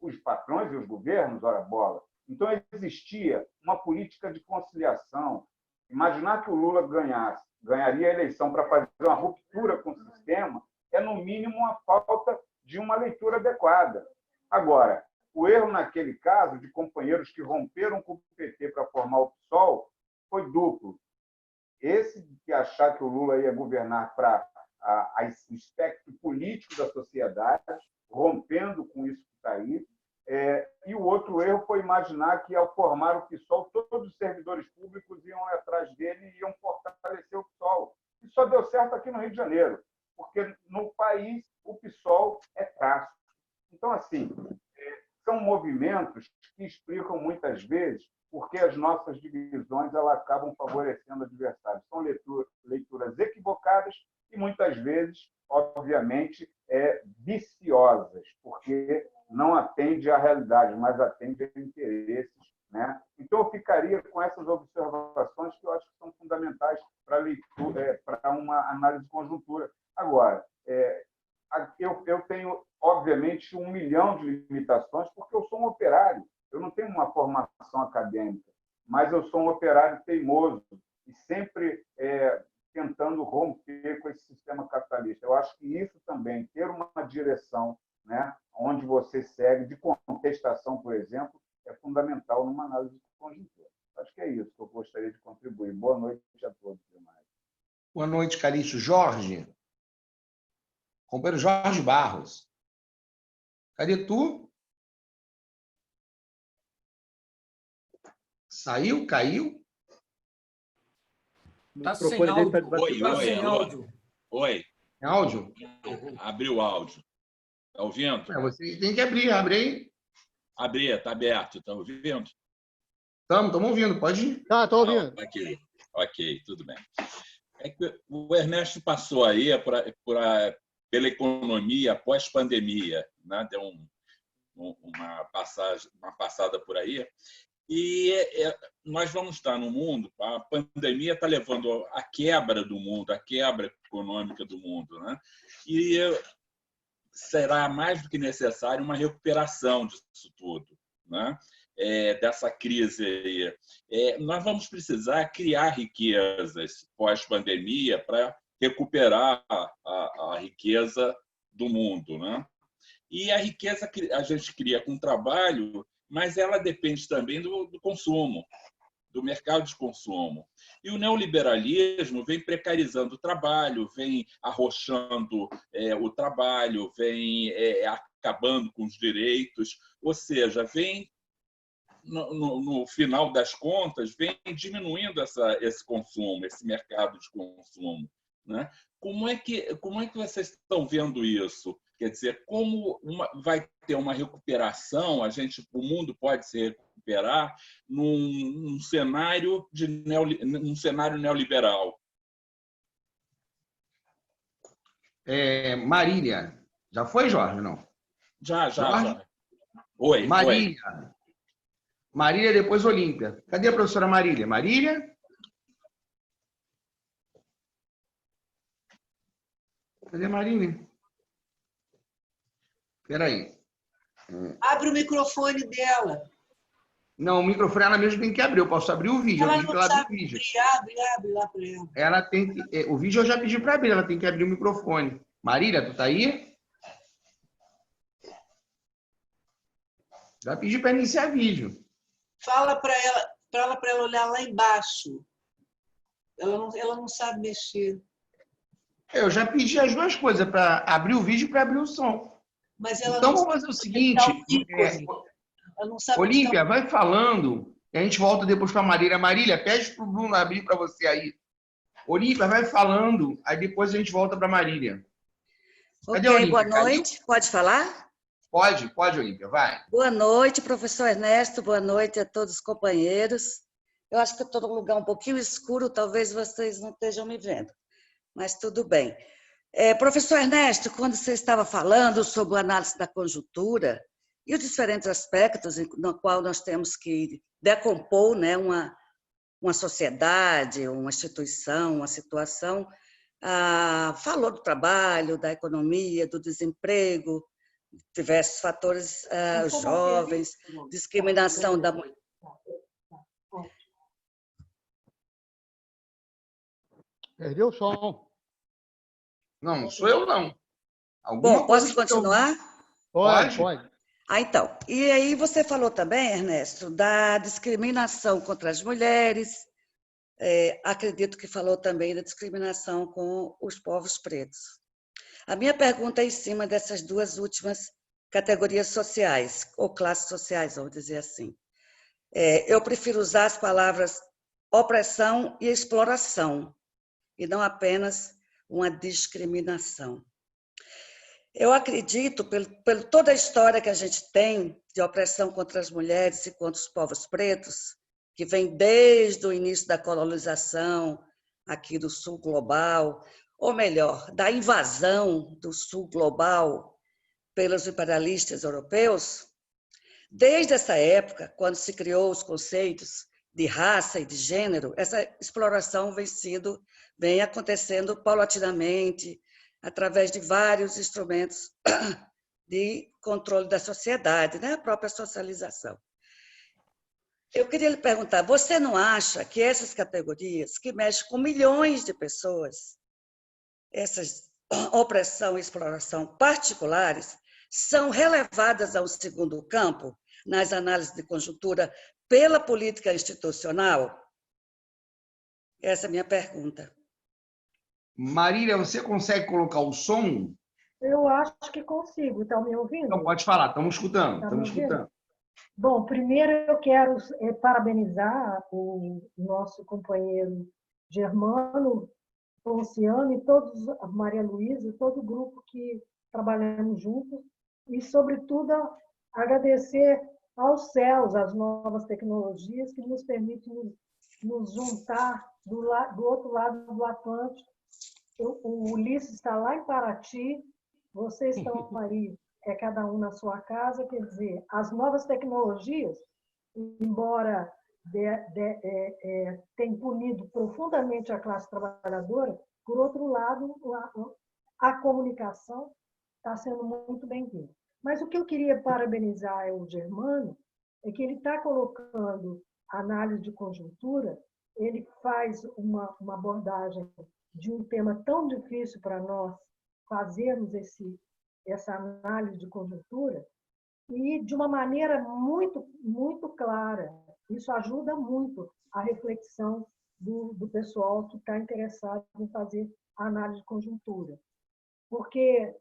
Os patrões e os governos, ora bola. Então, existia uma política de conciliação. Imaginar que o Lula ganharia a eleição para fazer uma ruptura com o sistema é, no mínimo, uma falta de uma leitura adequada. Agora, o erro naquele caso de companheiros que romperam com o PT para formar o PSOL foi duplo. Esse de achar que o Lula ia governar para o espectro político da sociedade, rompendo com isso que está aí, e o outro erro foi imaginar que, ao formar o PSOL, todos os servidores públicos iam atrás dele e iam fortalecer o PSOL. Isso só deu certo aqui no Rio de Janeiro, porque no país o PSOL é traço. Então, assim, são movimentos que explicam muitas vezes porque as nossas divisões elas acabam favorecendo adversários. São leituras equivocadas e, muitas vezes, obviamente, viciosas, porque não atende à realidade, mas atende a interesses. Né? Então, eu ficaria com essas observações que eu acho que são fundamentais para leitura, para uma análise de conjuntura. Agora, eu tenho, obviamente, 1 milhão de limitações, porque eu sou um operário. Eu não tenho uma formação acadêmica, mas eu sou um operário teimoso e sempre tentando romper com esse sistema capitalista. Eu acho que isso também, ter uma direção, né, onde você segue, de contestação, por exemplo, é fundamental numa análise de conjuntura. Acho que é isso que eu gostaria de contribuir. Boa noite a todos. Boa noite, Calixto. Jorge. Companheiro Jorge Barros. Cadê tu? Saiu? Caiu? Está sem áudio. Oi. Tem áudio? Abriu o áudio. Está ouvindo? Você tem que abrir. Abre aí. Abrir, está aberto. Está ouvindo? Estamos ouvindo. Pode ir. Tá, estou ouvindo. Ok, tudo bem. É que o Ernesto passou aí pela economia pós-pandemia, né? Deu uma passada por aí. E nós vamos estar no mundo, a pandemia está levando à quebra do mundo, à quebra econômica do mundo, né? E será mais do que necessário uma recuperação disso tudo, né? Dessa crise aí. Nós vamos precisar criar riquezas pós-pandemia para recuperar a riqueza do mundo, né? E a riqueza a gente cria com trabalho, mas ela depende também do consumo, do mercado de consumo. E o neoliberalismo vem precarizando o trabalho, vem arrochando o trabalho, vem acabando com os direitos, ou seja, vem, no final das contas, vem diminuindo esse consumo, esse mercado de consumo. Né? Como é que vocês estão vendo isso? Quer dizer, como vai ter uma recuperação, o mundo pode se recuperar num cenário neoliberal? Marília. Já foi, Jorge? Não? Já. Jorge? Oi. Marília. Marília, depois Olímpia. Cadê a professora Marília? Marília? Cadê a Marília? Espera aí. Abre o microfone dela. Não, o microfone ela mesmo tem que abrir. Eu posso abrir o vídeo. Ela eu pedi não para ela sabe abrir o vídeo. Abre lá para ela. Ela tem que... O vídeo eu já pedi para abrir. Ela tem que abrir o microfone. Marília, tu tá aí? Já pedi para iniciar vídeo. Fala para ela olhar lá embaixo. Ela não sabe mexer. Eu já pedi as duas coisas, para abrir o vídeo e para abrir o som. Mas ela então, não vamos fazer o seguinte. Ela não sabe Olímpia, vai falando. E a gente volta depois para a Marília. Marília, pede para o Bruno abrir para você aí. Olímpia, vai falando. Aí depois a gente volta para a Marília. Cadê a Olímpia? Boa noite. Caiu? Pode falar? Pode, Olímpia, vai. Boa noite, professor Ernesto. Boa noite a todos os companheiros. Eu acho que eu estou num lugar um pouquinho escuro, talvez vocês não estejam me vendo. Mas tudo bem. Professor Ernesto, quando você estava falando sobre a análise da conjuntura e os diferentes aspectos no qual nós temos que decompor, né, uma sociedade, uma instituição, uma situação, falou do trabalho, da economia, do desemprego, diversos fatores, jovens, discriminação da mulher. Perdeu o som. Não sou eu, não. Alguma Bom, coisa posso continuar? Pode. Então, e aí você falou também, Ernesto, da discriminação contra as mulheres, acredito que falou também da discriminação com os povos pretos. A minha pergunta é em cima dessas duas últimas categorias sociais, ou classes sociais, vamos dizer assim. Eu prefiro usar as palavras opressão e exploração, e não apenas uma discriminação. Eu acredito, pelo toda a história que a gente tem de opressão contra as mulheres e contra os povos pretos, que vem desde o início da colonização aqui do sul global, ou melhor, da invasão do sul global pelos imperialistas europeus, desde essa época, quando se criou os conceitos de raça e de gênero, essa exploração vem acontecendo paulatinamente, através de vários instrumentos de controle da sociedade, né? A própria socialização. Eu queria lhe perguntar, você não acha que essas categorias, que mexem com milhões de pessoas, essas opressão e exploração particulares, são relevadas ao segundo campo, nas análises de conjuntura, pela política institucional? Essa é a minha pergunta. Marília, você consegue colocar o som? Eu acho que consigo. Estão me ouvindo? Então, pode falar, estamos escutando. Tá Estamos escutando. Bom, primeiro eu quero parabenizar o nosso companheiro Germano, Ponciano e todos, a Maria Luísa, todo o grupo que trabalhamos juntos, e, sobretudo, agradecer aos céus, as novas tecnologias que nos permitem nos juntar do outro lado do Atlântico. O Ulisses está lá em Paraty, vocês estão aí, cada um na sua casa, quer dizer, as novas tecnologias, embora tenham punido profundamente a classe trabalhadora, por outro lado, a comunicação está sendo muito bem-vinda. Mas o que eu queria parabenizar o Germano é que ele está colocando análise de conjuntura, ele faz uma abordagem de um tema tão difícil para nós fazermos essa análise de conjuntura e de uma maneira muito, muito clara. Isso ajuda muito a reflexão do pessoal que está interessado em fazer a análise de conjuntura. Porque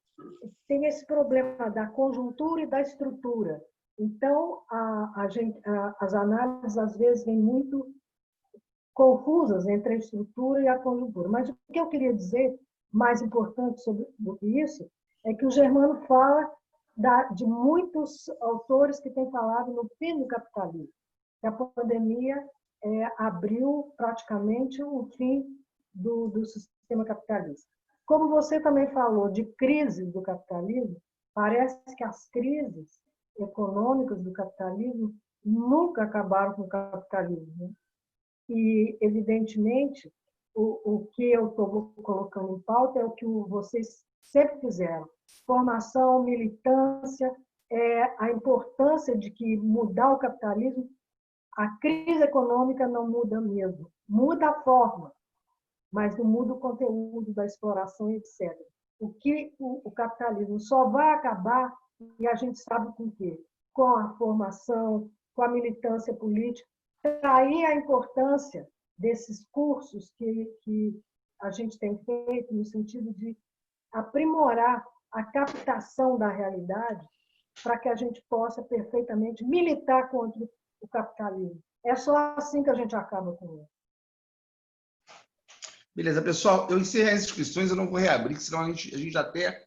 tem esse problema da conjuntura e da estrutura. Então, as análises, às vezes, vêm muito confusas entre a estrutura e a conjuntura. Mas o que eu queria dizer, mais importante do que isso, é que o Germano fala de muitos autores que têm falado no fim do capitalismo, que a pandemia abriu praticamente o fim do sistema capitalista. Como você também falou de crises do capitalismo, parece que as crises econômicas do capitalismo nunca acabaram com o capitalismo, né? E, evidentemente, o que eu estou colocando em pauta é o que vocês sempre fizeram. Formação, militância, a importância de que mudar o capitalismo, a crise econômica não muda mesmo. Muda a forma, mas não muda o conteúdo da exploração, etc. O que o capitalismo só vai acabar, e a gente sabe com o quê? Com a formação, com a militância política. Daí a importância desses cursos que a gente tem feito no sentido de aprimorar a captação da realidade para que a gente possa perfeitamente militar contra o capitalismo. É só assim que a gente acaba com ele. Beleza, pessoal, eu encerrei as inscrições, eu não vou reabrir, senão a gente até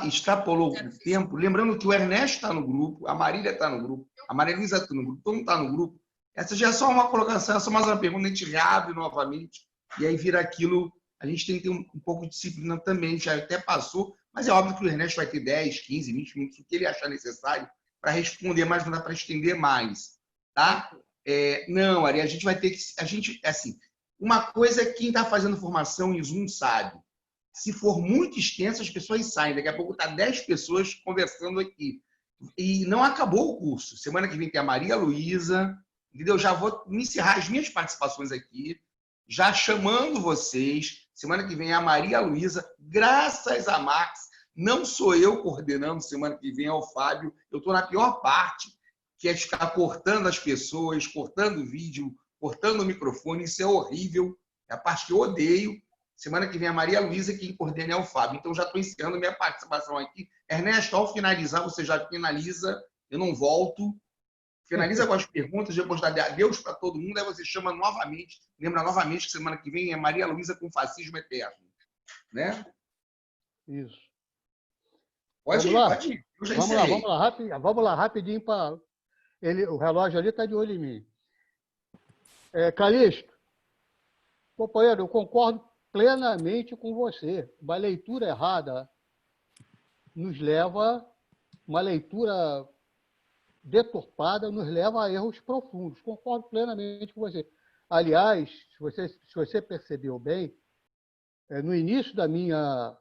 extrapolou o tempo. Lembrando que o Ernesto está no grupo, a Marília está no grupo, a Maria Luísa está no grupo, todo mundo está no grupo. Essa já é só uma colocação, é só mais uma pergunta, a gente reabre novamente, e aí vira aquilo. A gente tem que ter um pouco de disciplina também, a gente já até passou, mas é óbvio que o Ernesto vai ter 10, 15, 20 minutos, o que ele achar necessário, para responder, mas não dá para estender mais. Tá? Não, Ari, a gente vai ter que. Assim, Uma coisa que quem está fazendo formação em Zoom sabe. Se for muito extenso, as pessoas saem. Daqui a pouco está 10 pessoas conversando aqui. E não acabou o curso. Semana que vem tem a Maria Luísa. Entendeu? Já vou me encerrar as minhas participações aqui, já chamando vocês. Semana que vem é a Maria Luísa. Graças a Max, não sou eu coordenando, semana que vem é o Fábio. Eu estou na pior parte, que é ficar cortando as pessoas, cortando o vídeo, cortando o microfone. Isso é horrível. É a parte que eu odeio. Semana que vem a Maria Luísa, quem coordena é o Fábio. Então, já estou encerrando minha participação aqui. Ernesto, ao finalizar, você já finaliza. Eu não volto. Finaliza com as perguntas, depois dá adeus para todo mundo, aí você chama novamente, lembra novamente que semana que vem é Maria Luísa com fascismo eterno. Né? Isso. Pode ir. Eu já encerrei. Vamos lá, rapidinho para o relógio ali está de olho em mim. Calixto, companheiro, eu concordo plenamente com você. Uma leitura errada nos leva, uma leitura deturpada nos leva a erros profundos. Concordo plenamente com você. Aliás, se você percebeu bem, no início da minha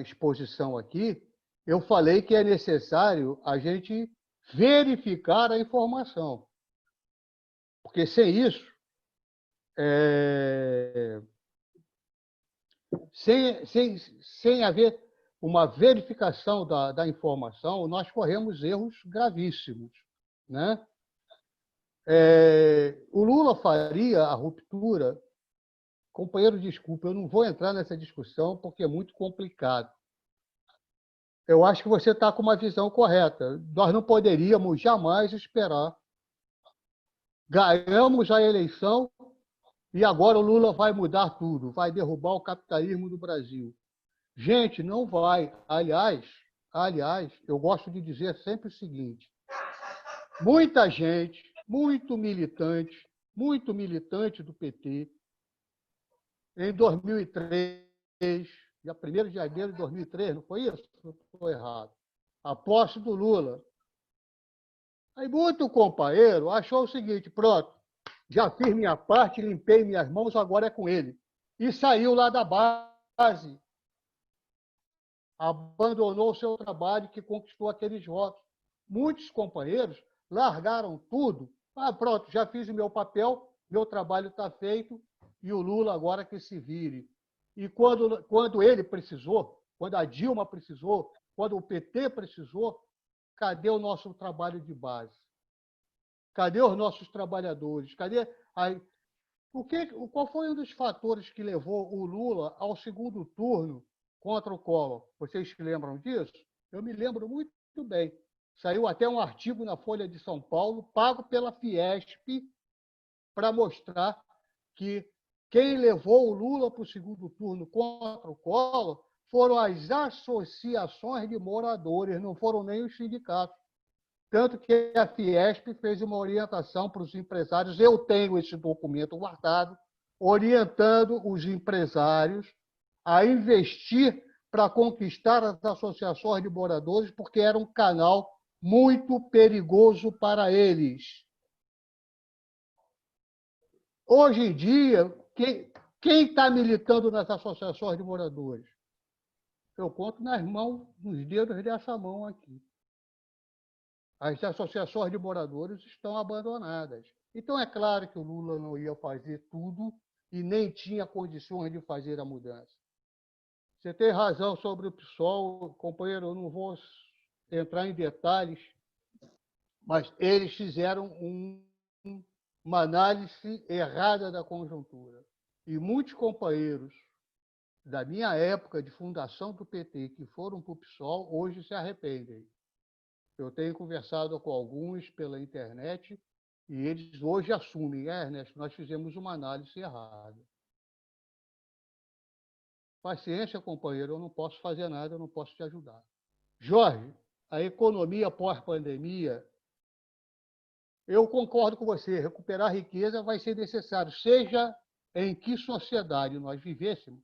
exposição aqui, eu falei que é necessário a gente verificar a informação. Porque sem isso, sem haver uma verificação da informação, nós corremos erros gravíssimos. Né? O Lula faria a ruptura. Companheiro, desculpa, eu não vou entrar nessa discussão porque é muito complicado. Eu acho que você está com uma visão correta. Nós não poderíamos jamais esperar. Ganhamos a eleição e agora o Lula vai mudar tudo, vai derrubar o capitalismo do Brasil. Gente, não vai. Aliás, eu gosto de dizer sempre o seguinte: muita gente, muito militante do PT, em 2003, dia 1º de janeiro de 2003, não foi isso? Não estou errado. A posse do Lula. Aí muito companheiro achou o seguinte: pronto, já fiz minha parte, limpei minhas mãos, agora é com ele. E saiu lá da base. Abandonou o seu trabalho que conquistou aqueles votos. Muitos companheiros largaram tudo. Pronto, já fiz o meu papel, meu trabalho está feito e o Lula agora que se vire. E quando ele precisou, quando a Dilma precisou, quando o PT precisou, cadê o nosso trabalho de base? Cadê os nossos trabalhadores? Qual foi um dos fatores que levou o Lula ao segundo turno contra o Collor? Vocês se lembram disso? Eu me lembro muito bem. Saiu até um artigo na Folha de São Paulo, pago pela Fiesp, para mostrar que quem levou o Lula para o segundo turno contra o Collor foram as associações de moradores, não foram nem os sindicatos. Tanto que a Fiesp fez uma orientação para os empresários, eu tenho esse documento guardado, orientando os empresários a investir para conquistar as associações de moradores, porque era um canal muito perigoso para eles. Hoje em dia, quem está militando nas associações de moradores? Eu conto nas mãos, nos dedos dessa mão aqui. As associações de moradores estão abandonadas. Então, é claro que o Lula não ia fazer tudo e nem tinha condições de fazer a mudança. Você tem razão sobre o PSOL, companheiro, eu não vou entrar em detalhes, mas eles fizeram uma análise errada da conjuntura. E muitos companheiros da minha época de fundação do PT que foram para o PSOL, hoje se arrependem. Eu tenho conversado com alguns pela internet e eles hoje assumem, Ernesto, nós fizemos uma análise errada. Paciência, companheiro, eu não posso fazer nada, eu não posso te ajudar. Jorge, a economia pós-pandemia, eu concordo com você, recuperar a riqueza vai ser necessário, seja em que sociedade nós vivêssemos.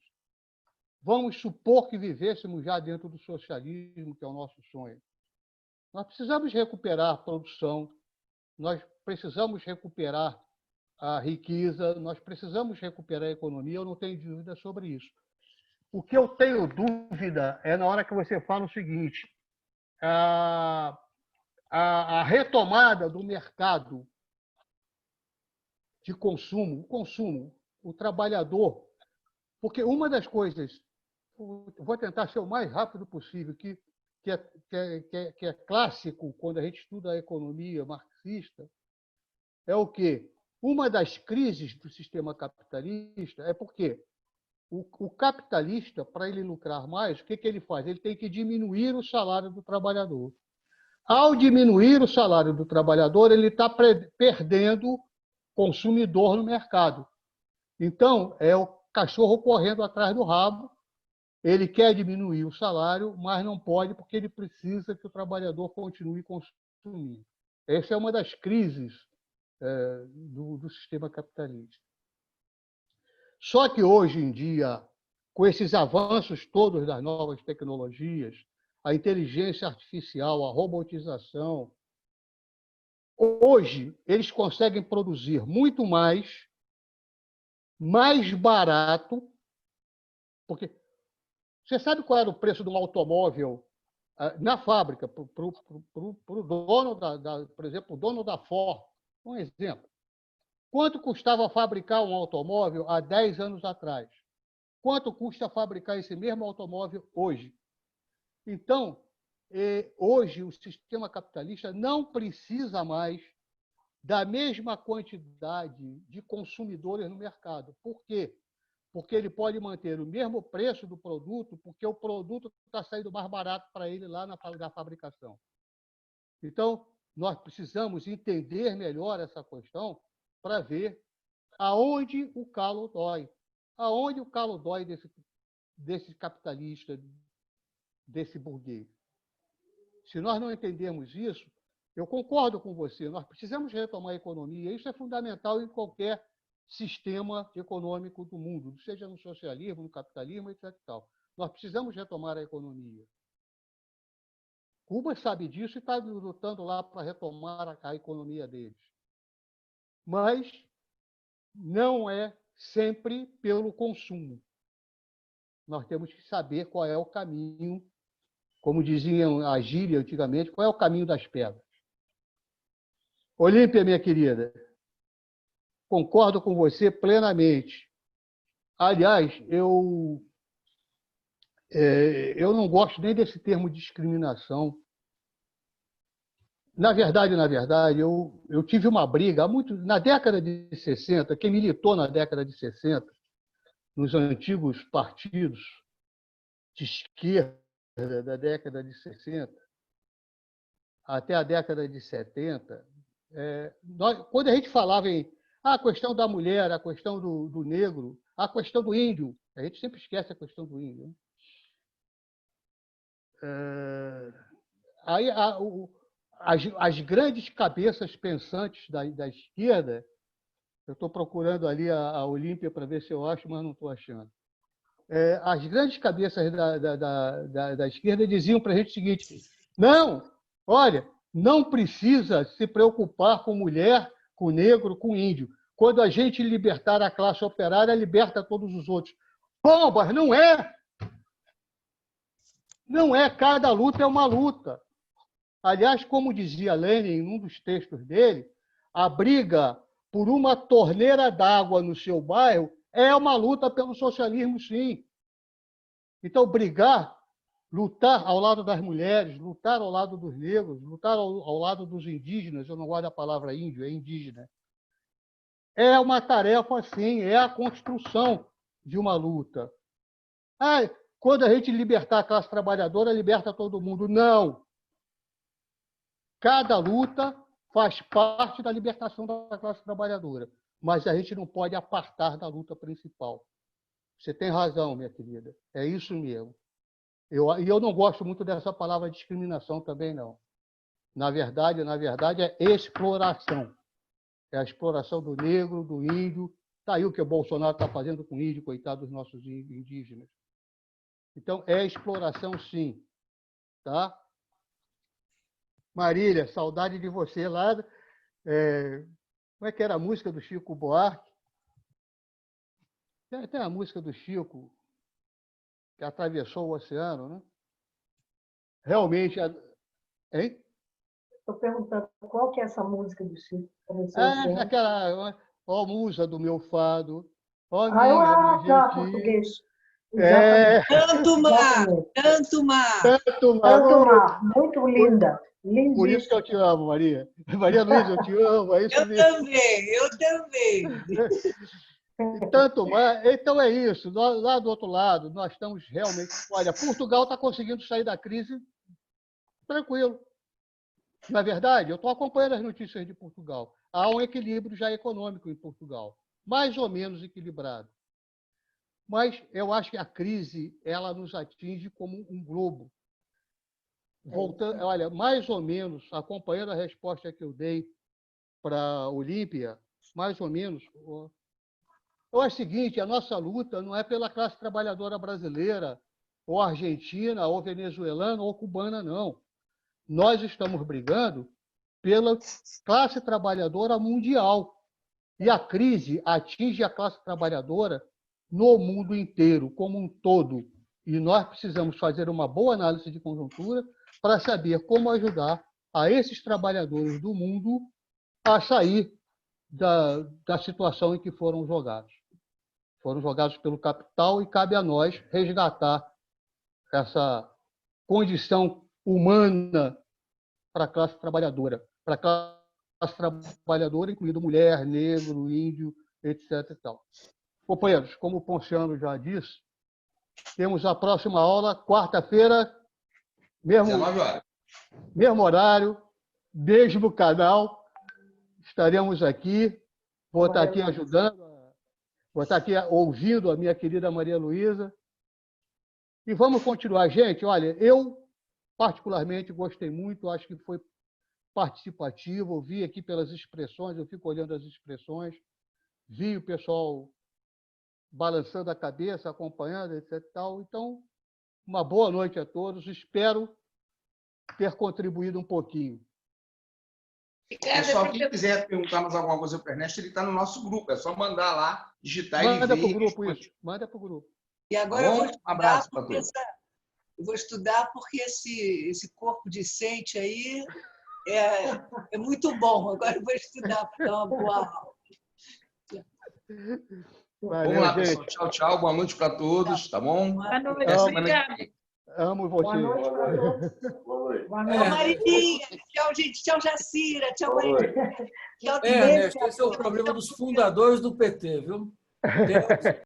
Vamos supor que vivêssemos já dentro do socialismo, que é o nosso sonho. Nós precisamos recuperar a produção, nós precisamos recuperar a riqueza, nós precisamos recuperar a economia, eu não tenho dúvida sobre isso. O que eu tenho dúvida é na hora que você fala o seguinte, a retomada do mercado de consumo, o trabalhador, porque uma das coisas, vou tentar ser o mais rápido possível, que é clássico quando a gente estuda a economia marxista, é o quê? Uma das crises do sistema capitalista é porque o capitalista, para ele lucrar mais, o que ele faz? Ele tem que diminuir o salário do trabalhador. Ao diminuir o salário do trabalhador, ele está perdendo consumidor no mercado. Então, é o cachorro correndo atrás do rabo. Ele quer diminuir o salário, mas não pode porque ele precisa que o trabalhador continue consumindo. Essa é uma das crises do sistema capitalista. Só que hoje em dia, com esses avanços todos das novas tecnologias, a inteligência artificial, a robotização, hoje eles conseguem produzir muito mais barato, porque você sabe qual era o preço de um automóvel na fábrica para o dono por exemplo, o dono da Ford, um exemplo. Quanto custava fabricar um automóvel há 10 anos atrás? Quanto custa fabricar esse mesmo automóvel hoje? Então, hoje o sistema capitalista não precisa mais da mesma quantidade de consumidores no mercado. Por quê? Porque ele pode manter o mesmo preço do produto, porque o produto está saindo mais barato para ele lá na fabricação. Então, nós precisamos entender melhor essa questão para ver aonde o calo dói. Aonde o calo dói desse capitalista, desse burguês. Se nós não entendermos isso, eu concordo com você, nós precisamos retomar a economia. Isso é fundamental em qualquer sistema econômico do mundo, seja no socialismo, no capitalismo, etc. Nós precisamos retomar a economia. Cuba sabe disso e está lutando lá para retomar a economia deles. Mas não é sempre pelo consumo. Nós temos que saber qual é o caminho, como diziam a gíria antigamente, qual é o caminho das pedras. Olímpia, minha querida, concordo com você plenamente. Aliás, eu não gosto nem desse termo discriminação. Na verdade, eu tive uma briga na década de 60, quem militou na década de 60, nos antigos partidos de esquerda da década de 60 até a década de 70, quando a gente falava em a questão da mulher, a questão do negro, a questão do índio, a gente sempre esquece a questão do índio. Né? Aí as grandes cabeças pensantes da esquerda, eu estou procurando ali a Olímpia para ver se eu acho, mas não estou achando. As grandes cabeças da esquerda diziam para a gente o seguinte: não, olha, não precisa se preocupar com mulher, com negro, com índio. Quando a gente libertar a classe operária, liberta todos os outros. Bombas, não é! Não é, cada luta é uma luta. Aliás, como dizia Lenin em um dos textos dele, a briga por uma torneira d'água no seu bairro é uma luta pelo socialismo, sim. Então, lutar ao lado das mulheres, lutar ao lado dos negros, lutar ao lado dos indígenas, eu não gosto da palavra índio, é indígena, é uma tarefa, sim, é a construção de uma luta. Quando a gente libertar a classe trabalhadora, liberta todo mundo. Não! Cada luta faz parte da libertação da classe trabalhadora, mas a gente não pode apartar da luta principal. Você tem razão, minha querida. É isso mesmo. E eu não gosto muito dessa palavra discriminação também, não. Na verdade, é exploração. É a exploração do negro, do índio. Está aí o que o Bolsonaro está fazendo com o índio, coitado dos nossos indígenas. Então, é exploração, sim. Tá? Marília, saudade de você lá. Como é que era a música do Chico Buarque? Tem a música do Chico, que atravessou o oceano, né? Realmente... Hein? Estou perguntando qual que é essa música do Chico. Aquela... Ó, musa do meu fado. Ó, tá, português. Tanto mar, tanto mar. Tanto mar. Tanto mar. Muito linda. Lindíssima. Por isso que eu te amo, Maria. Maria Luísa, eu te amo. É isso mesmo. Eu também. E tanto mar. Então é isso. Lá do outro lado, nós estamos realmente... Olha, Portugal está conseguindo sair da crise tranquilo. Na verdade, eu estou acompanhando as notícias de Portugal. Há um equilíbrio já econômico em Portugal, mais ou menos equilibrado. Mas eu acho que a crise ela nos atinge como um globo. Voltando, olha, mais ou menos, acompanhando a resposta que eu dei para a Olímpia, mais ou menos, eu acho o seguinte, a nossa luta não é pela classe trabalhadora brasileira, ou argentina, ou venezuelana, ou cubana, não. Nós estamos brigando pela classe trabalhadora mundial. E a crise atinge a classe trabalhadora no mundo inteiro, como um todo. E nós precisamos fazer uma boa análise de conjuntura para saber como ajudar a esses trabalhadores do mundo a sair da situação em que foram jogados. Foram jogados pelo capital e cabe a nós resgatar essa condição humana para a classe trabalhadora. Para a classe trabalhadora, incluindo mulher, negro, índio, etc. E tal. Companheiros, como o Ponciano já disse, temos a próxima aula, quarta-feira, mesmo horário, mesmo canal. Estaremos aqui. Vou estar aqui ajudando, vou estar aqui ouvindo a minha querida Maria Luísa. E vamos continuar. Gente, olha, eu particularmente gostei muito, acho que foi participativo, vi aqui pelas expressões, eu fico olhando as expressões, vi o pessoal balançando a cabeça, acompanhando, etc. Então, uma boa noite a todos, espero ter contribuído um pouquinho. Pessoal, quem quiser perguntar mais alguma coisa para o Ernesto, ele está no nosso grupo, é só mandar lá, digitar e manda para o grupo isso, manda para o grupo. E agora eu vou estudar, um abraço para porque todos. eu vou estudar porque esse corpo discente aí é muito bom. Agora eu vou estudar para dar uma boa aula. Valeu, Vamos lá, gente. pessoal. Tchau, tchau. Boa noite para todos, tá bom? Boa noite, Até semana obrigada. que vem. Amo você. Boa noite para todos. Boa noite. Tchau, Marilinha. Tchau, gente. Tchau, Jacira. Tchau, Maria. Tchau, Ernesto, esse é o problema dos fundadores do PT, viu?